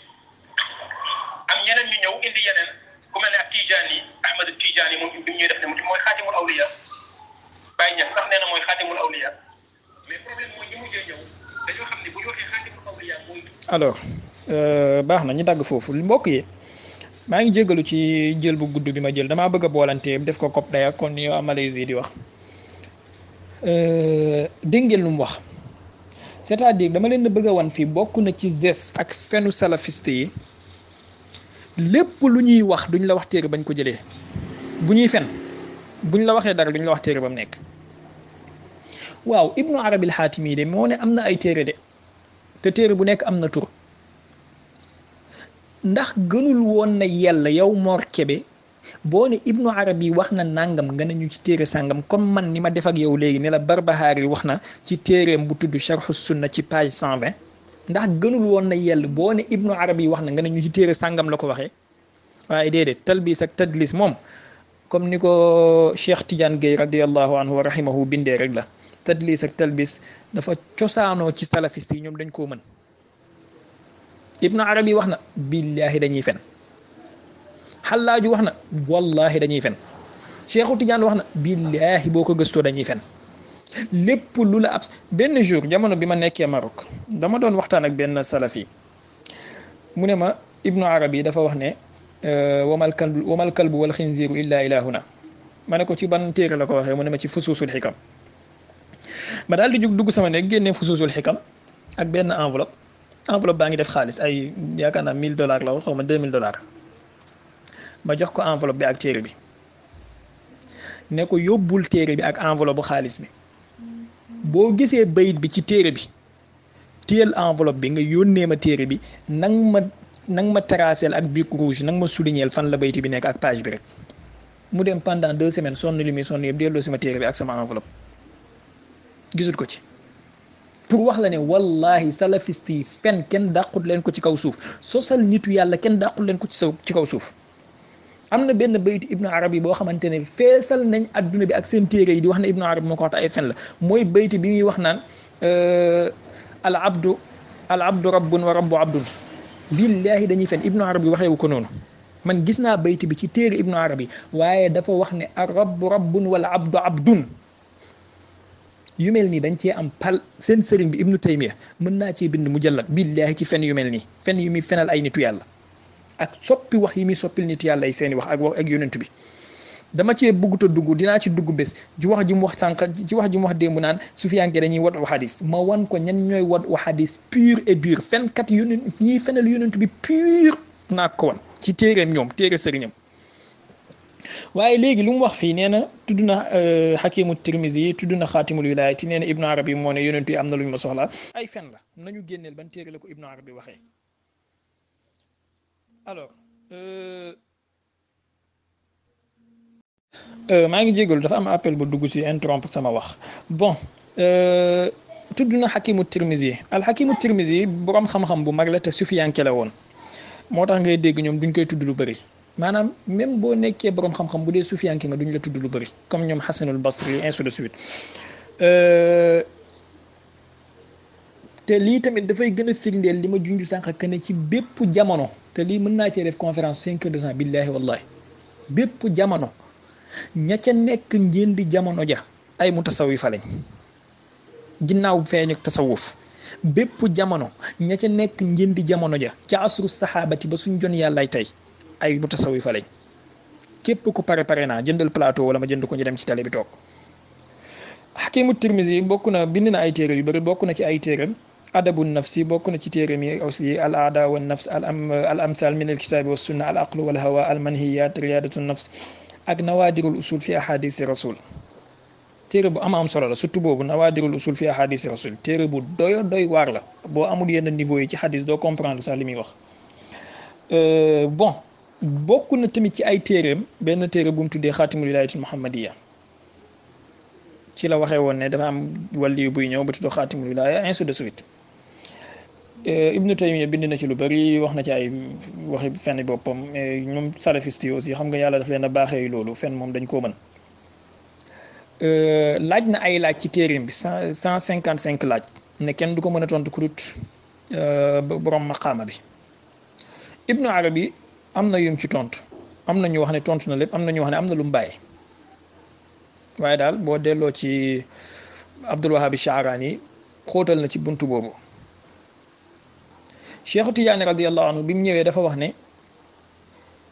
am ñeneen ñu ñëw indi yeneen ku mel ne ak Tijani Ahmad Tijani moom bi ñuy def ne mooy xaatimul awliya Baye Niass sax nee na mooy xaatimul awliya mais problème mooy ñi mujjee ñëw dañoo xam ne bu ñu waxee xaatimul awliya mooy. alors baax na ñu dagg foofu mbokk yi maa ngi jégalu ci jël bu gudd bi ma jël damaa bëgg a boolante def ko cop daya kon ni yow Malaisie di wax dégg ngeen lu mu wax c'est-à-dire dama leen bëgg a wan fii bokk na ci zes ak fenu salafiste yi lépp lu ñuy wax duñ la wax téere bañ ko jëlee bu ñuy fen buñ la waxee dara duñ la wax téere ba mu nekk waaw Ibnu Arabi al-Xaatimi de moo ne am na ay téere de te téere bu nekk am na tur ndax gënul woon na yàlla yow Mor Kébé boo ne Ibnu Arabi wax na nangam nga nañu ci téere sàngam comme man ni ma def ak yow léegi ne la Barbahaari wax na ci téereem bu tudd Sharhu Sunna ci page 120 ndax gënul woon na yell boo ne ibnu arabi wax na nga ne ñu ci téere sàngam la ko waxee waaye déedéet talbis ak tadlis moom comme ni ko Cheikh Tidiane Gueye radiallahu anhu wa rahimahu bindee rek la tadlis ak talbis dafa cosaanoo ci salafiste yi ñoom dañ koo mën ibnu arabi wax na billahi dañuy fen xallaaju wax na wallahi dañuy fen Cheikhu Tidiane wax na billahi boo ko gëstoo dañuy fen lépp lu la ab benn jour jamono bi ma nekkee Maroc dama doon waxtaan ak benn salafi mu ne ma ibnu arabi dafa wax ne wamal kalbu wal xinziiru illa ilahuna ma ne ko ci ban téere la ko waxee mu ne ma ci fusuusul xikam ma daal di jug dugg sama nekk génnee fusuusul xikam ak benn enveloppe baa ngi def xaalis ay yaakaar naa $1000 la woon xaw ma $2000 ma jox ko enveloppe bi ak téere bi ne ko yóbbul téere bi ak enveloppe bu xaalis bi boo gisee bayit bi ci téere bi téyel enveloppe bi nga yónnee ma téere bi nang ma tracel ak bic rouge nang ma souligneel fan la bayti bi nekk ak page bi rek mu dem pendant 2 semaines sonn li muy sonn yëpp delloo si ma téere bi ak sama enveloppe gisul ko ci pour wax la ne wallahi salafiste yi fen kenn dàqut leen ko ci kaw suuf sosal nitu yàlla kenn dàqut leen ko ci kaw suuf am na benn baytu ibnu arabi boo xamante ne feesal nañ adduna bi ak seen téere yi di wax ne ibnu arabi moo ko wax ay fen la mooy bayti bi muy wax naan al abdu rabbun wa rabbu abdun billahi dañuy fen ibnu arabi waxeewu ko noonu man gis naa bayti bi ci téere ibnu arabi waaye dafa wax ne ar rabbu rabbun wala abdu abdun yu mel nii dañ cee am pal seen sëriñ bi ibnu taymiya mën naa cee bind mujallad billahi ci fen yu mel nii fen yu muy fenal ay nitu yàlla ak soppi wax yi muy soppil nit yàlla yi seeni wax ak yonent bi dama cee bugguta dugg dinaa ci dugg bés ci wax ji mu wax sànq ci wax ji mu wax démb naan sufiyanke dañuy wat wa xadis ma wan ko ñan ñooy wat wa xadis pur et dur fenkat yonent ñiy fenal yonent bi pur naa ko wan ci téereem ñoom téere sëriñam waaye léegi lu mu wax fii nee na tudd na xakimu tirmisi yi tudd na xaatimul wilayati nee na ibnu arabi moo ne yonent yi am na lu ñu ma soxla ay fen la nañu génneel ban téere la ko ibnu arabi waxee alors maa ngi jégalu dafa am appel bu dugg ci interrompre sama wax bon tudd na xakimu tirmisi al xakimu tirmisi borom xam-xam bu mag la te sufiyanke la woon moo tax ngay dégg ñoom duñ koy tudd lu bëri maanaam même boo nekkee borom xam-xam bu dee sufiyanke nga duñ la tudd lu bëri comme ñoom xasanul basri ainsi de suite te lii tamit dafay gën a firndeel li ma junj sànq que ne ci bépp jamono te lii mën naa cee def conférence 5 heures de temps billahi wallahi bépp jamono ña ca nekk njëndi jamono ja ay mutasawifa lañ ginnaaw feeñ ak tasawuf bépp jamono ña ca nekk njëndi jamono ja ca asru saxaabati ba suñ jon yàllaay tey ay mutasawifa lañ képp ku pare naa jëndal plateau wala ma jënd ko ñu dem ci télé bi toog xakimu tirmisi bokk na bind na ay téere yu bëri bokk na ci ay téeram adabu nafsi bokk na ci téeram yi aussi al aada wa nafs al amsal min al kitaabi wa sunna al aqlu wal hawa al manhiyat riyadatu nafs ak nawaadirul usul fi ahadisi rasul téere bu am solo la surtout boobu nawaadirul usul fi ahadisi rasul téere bu doy waar la boo amul yenn niveau yi ci hadis doo comprendre sax li muy wax bon bokk na tamit ci ay téereem benn téere bu mu tuddee xaatimul wilaayatul muhammadiya ci la waxee woon ne dafa am wàlli buy ñëw ba tudd xaatimul wilaaya ainsi de suite ibnu taymiya bind na ci lu bëri wax na ci ay waxi fenn boppam ñoom salafiste yi aussi xam nga yàlla daf leen a baaxee loolu fenn moom dañ koo mën laaj na ay laaj ci téereem bi 155 laaj ne kenn du ko mën a tontu ku dut borom maqaama bi ibnu arabi am na yum ci tontu am na ñu wax ne tontu na lépp am na ñu wax ne am na lu mu bàyyi waaye daal boo delloo ci Abdul Wahab Sha'rani xóotal na ci buntu boobu Cheikhu Tijaani radiyallahu anhu bi mu ñëwee dafa wax ne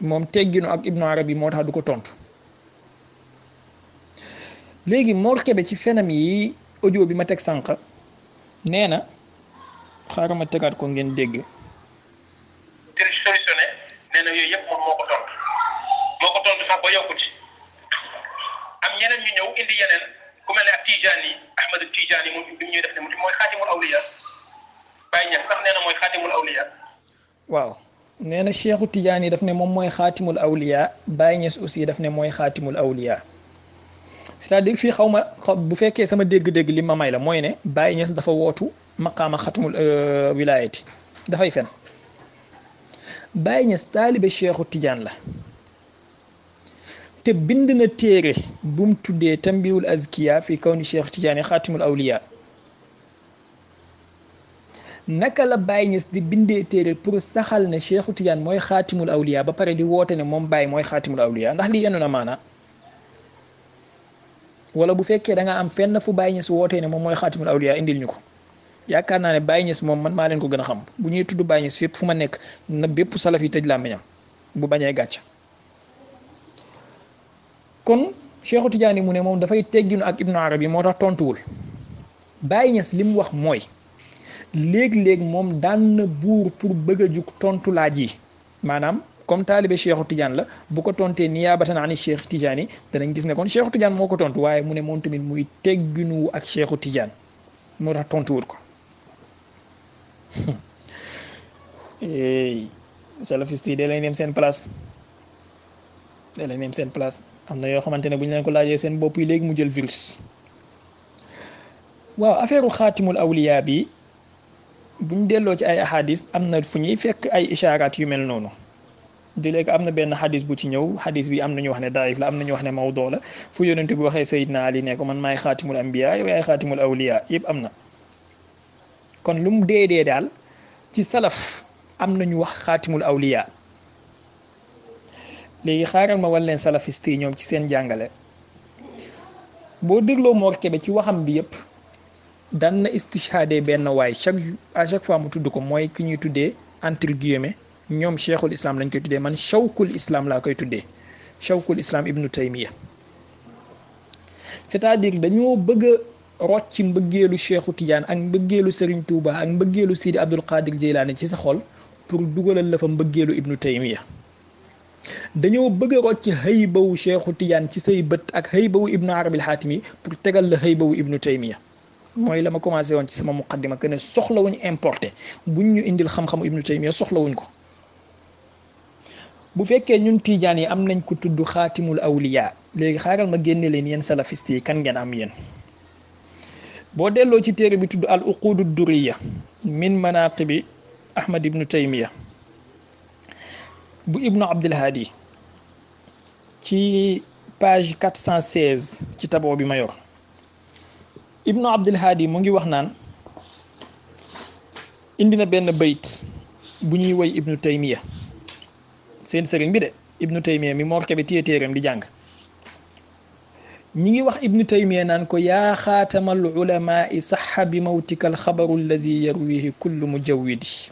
moom tegginu ak ibnu arabi moo tax du ko tontu léegi Mor Kebe ci fenam yi audio bi ma teg sànq nee na xaaral ma tegaat ko ngeen dégg. solutionné nee na yooyu yëpp moom moo ko tontu sax ba yokku ci am ñeneen ñu ñëw indi yeneen ku mel ne ak Tijaani Ahmad Tijaani moom bi ñuy def ne mooy xaatimul awliya Baye Niass sax nee na mooy xaatimul awliya. waaw nee na Cheikhu Tijaani daf ne moom mooy xaatimul awliya Baye Niass aussi daf ne mooy xaatimul awliya c'est-à-dire fii xaw ma bu fekkee sama dégg-dégg li ma may la mooy ne Baye Niass dafa wootu maqaama xatmul wilayati dafay fen. Baye Niass taalibe Cheikhu Tidiane la te bind na téere bu mu tuddee Tanbihul Azkiya fi kawni Cheikhu Tidiane xaatimul awliya. naka la Baye Niass di bindee téere pour saxal ne Cheikhu Tidiane mooy xaatimul awliya ba pare di woote ne moom Baye mooy xaatimul awliya ndax lii yenu na maana wala bu fekkee da nga am fenn fu Baye Niass wootee ne moom mooy xaatimul awliya indil ñu ko. yaakaar naa ne Baye Niass moom man maa leen ko gën a xam bu ñuy tudd Baye Niass fépp fu ma nekk na bépp salaf yi tëj làmmiñam bu bañee gàcc. kon Cheikhu Tidiane mu ne moom dafay tegginu ak Ibnu Arabi moo tax tontuwul. Baye Niass li mu wax mooy léeg-léeg moom daan na buur pour bëgg a jug tontu laaj yi maanaam comme taalibe Cheikhu Tidiane la bu ko tontee niyaabatan ani Cheikh Tidiane danañ gis ne kon Cheikhu Tidiane moo ko tontu waaye mu ne moom tamit muy tegginu ak Cheikhu Tidiane moo tax tontuwul ko. salafiste yi da leen dem seen place am na yoo xamante ne bu ñu leen ko laajee seen bopp yi léegi mu jël virus. waaw affaire xaatimul awliya bi buñ delloo ci ay ahadis am na fu ñuy fekk ay ishaaraat yu mel noonu di léegi am na benn xadis bu ci ñëw xadis bi am na ñu wax ne daif la am na ñu wax ne mawdoo la fu yonente bi waxee Seydina Ali ne ko man maay xaatimul ambiya yow yaay xaatimul awliya yëpp am na. kon lu mu dee daal ci salaf am na ñu wax xaatimul awliya léegi xaaral ma wal leen salafiste yi ñoom ci seen jàngale boo dégloo Mor Kébé ci waxam bi yëpp dan na istishhaade benn waay à chaque fois mu tudd ko mooy ki ñuy tuddee entre guillemets ñoom cheikhul islam lañ koy tuddee man shawkul islam laa koy tuddee shawkul islam ibnu taymiya c'est-à-dire dañoo bëgg a rocc ci mbëggeelu Cheikhu Tidiane ak mbëggeelu Serigne Touba ak mbëggeelu Sidi Abdul Qadir Jeylaani ci sa xol pour dugalal la fa mbëggeelu Ibnu Taymiya dañoo bëgg a rocc xëybawu Cheikhu Tidiane ci say bët ak xëybawu Ibnu Arabil Xaatimi pour tegal la xëybawu Ibnu Taymiya mooy la ma commencé woon ci sama muqaddima que ne soxlawuñ importé buñ ñu indil xam-xamu Ibnu Taymiya soxlawuñ ko. bu fekkee ñun Tidiane yi am nañ ko tudd xaatimul awliya léegi xaaral ma génne leen yéen salafiste yi kan ngeen am yéen. boo delloo ci téere bi tudd al uqudu duriya min manaqibi Ahmad ibnu Taymiya bu Ibnu Abdul Hadi ci page 416 ci taboo bi ma yor Ibnu Abdul Hadi mu ngi wax naan indi na benn bayt bu ñuy woy Ibnu Taymiya seen sëriñ bi de Ibnu Taymiya mi Mor Kébé téye téeram di jàng ñi ngi wax Ibnu Taymiya naan ko yaa xaatamal ulamaai saxa bi mawtika alxabaru allazi yarwihi kullu mujawwidi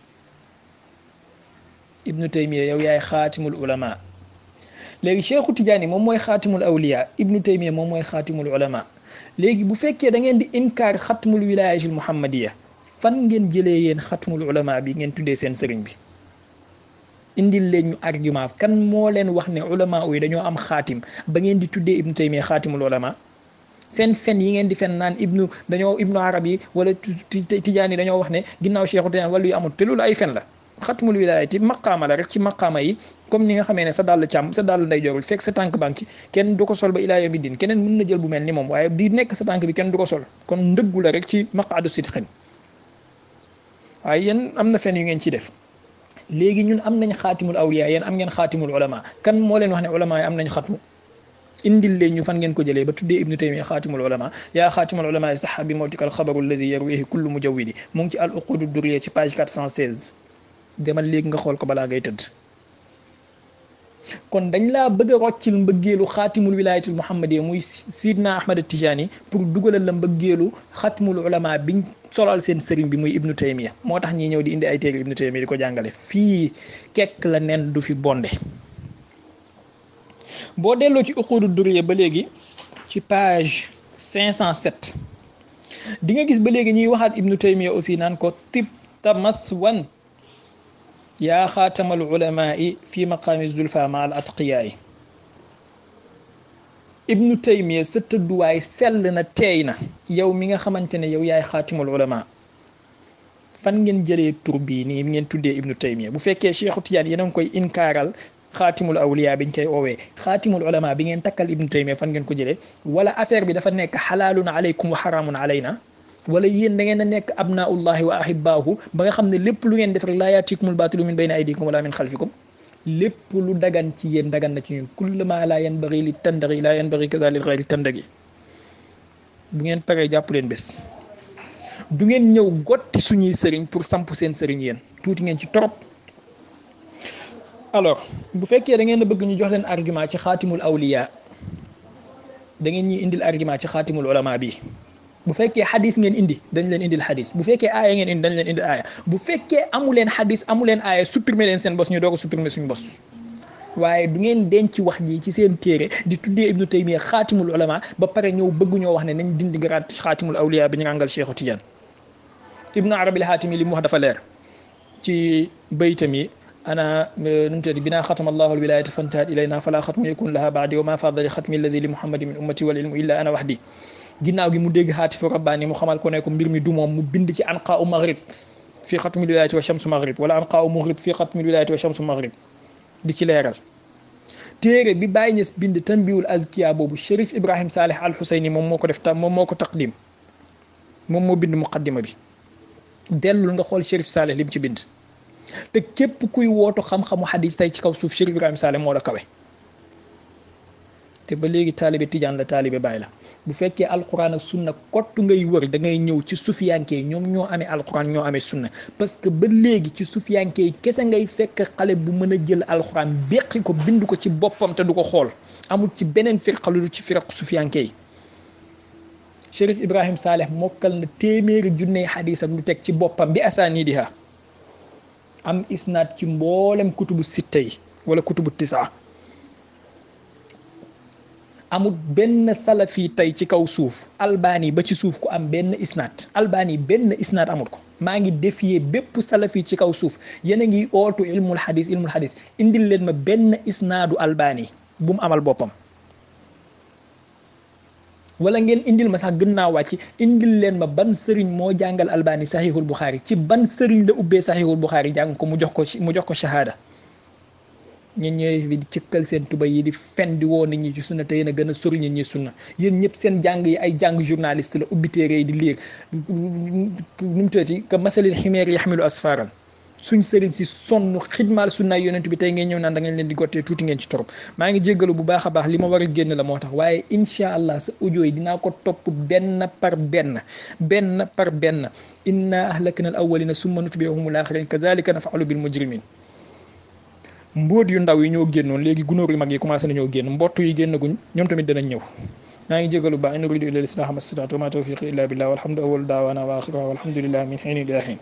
Ibnu Taymiya yow yaay xaatimul ulama léegi Cheikhu Tidiane moom mooy xaatimul awliya Ibnu Taymiya moom mooy xaatimul ulama léegi bu fekkee da ngeen di inkaar xatmul wilayatil muhammadiya fan ngeen jëlee yéen xatmul ulama bi ngeen tuddee seen sëriñ bi indil leen ñu argument kan moo leen wax ne ulama yi dañoo am xaatim ba ngeen di tuddee Ibnu Taymiya xaatimul ulama seen fen yi ngeen di fen naan ibnu arab yi wala tijaan yi dañoo wax ne ginnaaw Cheikhu Tidiane wala yu amul te loolu ay fen la xatmul wilayati maqaama la rek ci maqaama yi comme ni nga xamee ne sa dàll càmm sa dàll nday jorul fekk sa tànk banque ci kenn du ko sol ba ilaa yawmi din keneen mën na jël bu mel ni moom waaye di nekk sa tànk bi kenn du ko sol kon ndëggu la rek ci maqaadu sidqin waaye yéen am na fen yu ngeen ci def léegi ñun am nañ xaatimul awliya yéen am ngeen xaatimul ulama kan moo leen wax ne ulama yi am nañ xatmu indil leen ñu fan ngeen ko jëlee ba tuddee Ibnu Taymiya xaatimul ulama yaa xaatimul ulama yi saxa bi mawtikal xabaru allazi yarwihi kullu mujawwidi mu ngi ci al uqudu durriya ci page 416 demal léegi nga xool ko balaa ngay tëdd kon dañ laa bëgg a roccil mbëggeelu xaatimul wilayatul muhammadiya muy Sidna Ahmad Tijani pour dugalal la mbëggeelu xaatimul ulama biñ solal seen sëriñ bi muy Ibnu Taymiya moo tax ñi ñëw di indi ay téere Ibnu Taymiya di ko jàngale fii kekk la nen du fi bonde boo delloo ci uqudu durriya ba léegi ci page 507 di nga gis ba léegi ñuy waxaat Ibnu Taymiya aussi naan ko tibta maswan yaa xaatamal ulamaai fi maqaami zulfa ma al atqiyaay Ibnu Taymiya sa tëdduwaay sell na teey na yow mi nga xamante ne yow yaay xaatimul ulama fan ngeen jëlee tur bii nii ngeen tuddee Ibnu Taymiya bu fekkee Cheikhu Tidiane yéen a ngi koy inkaaral xaatimul awliya biñ koy oowee xaatimul ulama bi ngeen takkal Ibnu Taymiya fan ngeen ko jëlee wala affaire bi dafa nekk xalaalun aleykum wa xaraamun alayna wala yéen da ngeen a nekk abnaullahi wa ahibbaahu ba nga xam ne lépp lu ngeen def rek laa yaatikumul baatilu min bayni aydikum wala min xalfikum lépp lu dagan ci yéen dagan na ci ñun kullu ma laa yanbaghi li tandagi laa yanbaghi kaza lil ghayri tandagi. bu ngeen paree jàpp leen bés du ngeen ñëw gotti suñuy sëriñ pour samp seen sëriñ yéen tuuti ngeen ci trop. alors bu fekkee da ngeen a bëgg ñu jox leen argument ci xaatimul awliya da ngeen ñuy indil argument ci xaatimul ulama bi. bu fekkee xadis ngeen indi dañ leen indil xadis bu fekkee aaya ngeen indi dañ leen indil aaya bu fekkee amu leen xadis amu leen aaya supprimer leen seen bos ñu doog a supprimer suñu bos. waaye du ngeen denc wax ji ci seen téere di tuddee Ibnu Taymiya xaatimul ulama ba pare ñëw bëgg ñoo wax ne nañ dindi garaat xaatimul awliya bi ñu ràngal Cheikhu Tidiane. Ibnu Arabi al-Xaatimi li mu wax dafa leer ci baytam yi ana nu mu tëdd binaa xatama allahu alwilayata fantahat ilayna fala xatmu yakun laha baadi wa ma fadali xatmi alladi li muhammadin min ummati wal ilmu illa ana wahdi. ginnaaw gi mu dégg xaatifu rabbaani mu xamal ko ne ko mbir mi du moom mu bind ci anqaa u maghrib fii xatmil wilayati wa shamsu maghrib wala anqaa u maghrib fii xatmil wilayati wa shamsu maghrib di ci leeral. téere bi Baye Niass bind tanbiwul azkiya boobu Cherif Ibrahim Saleh Al Husayni moom moo ko def moom moo ko taqdim moom moo bind muqaddima bi dellul nga xool Cherif Saleh lim ci bind te képp kuy wootu xam-xamu xadis tey ci kaw suuf Cherif Ibrahim Saleh moo la kawe te ba léegi taalibe Tijaan la taalibe Baay la. bu fekkee alquran ak sunna kottu ngay wër da ngay ñëw ci sufiyanke yi ñoom ñoo amee alquran ñoo amee sunna parce que ba léegi ci sufiyanke yi kese ngay fekk xale bu mën a jël alquran beqi ko bind ko ci boppam te du ko xool amul ci beneen firqa lu ci firaq sufiyanke yi. Cherif Ibrahim Saleh mokkal na téeméeri junney xadis ak lu teg ci boppam bi asaanidiha am isnaad ci mboolem kutubu sitta yi wala kutubu tisaa. amul benn salafi tey ci kaw suuf albani ba ci suuf ku am benn isnaad albani benn isnaad amul ko. maa ngi défier bépp salafi ci kaw suuf yéen a ngi ootu ilmul xadis indil leen ma benn isnaadu albani bu mu amal boppam. wala ngeen indil ma sax gën naa wàcc indil leen ma ban sëriñ moo jàngal albani saxiixul buxaari ci ban sëriñ la ubbee saxiixul buxaari jàng ko mu jox ko shahada. ñun ñooy fi di cëkkal seen tuba yi di fen di woo nit ñi ci sunna te yéen a gën a sori nit ñi sunna yéen ñëpp seen jàng yi ay jàng journaliste la ubbi téere yi di lire nu mu tuddati ka masalil ximeer yaxmilu asfaran suñ sëriñ si sonn xidmaal sunnaay yonent bi tey ngeen ñëw naan da ngeen leen di gottee tuuti ngeen ci torop. maa ngi jéggalu bu baax a baax li ma war a génn la moo tax waaye incha allah sa audio yi dinaa ko topp benn par benn inna ahlakna al awwalina summa nutbi'uhum al axirin kazalika nafalu bil mujrimin. mbóot yu ndaw yi ñoo génnoon léegi gunóor yu mag yi commencé nañoo génn mbott yi génnaguñ ñoom tamit danañ ñëw. maa ngi jégalu baax in uridu illa al islaha ma stata'tu wa ma tawfiqi illa billah walhamdu awwalu da'wana wa akhiruha walhamdulillahi min hiin ila hiin.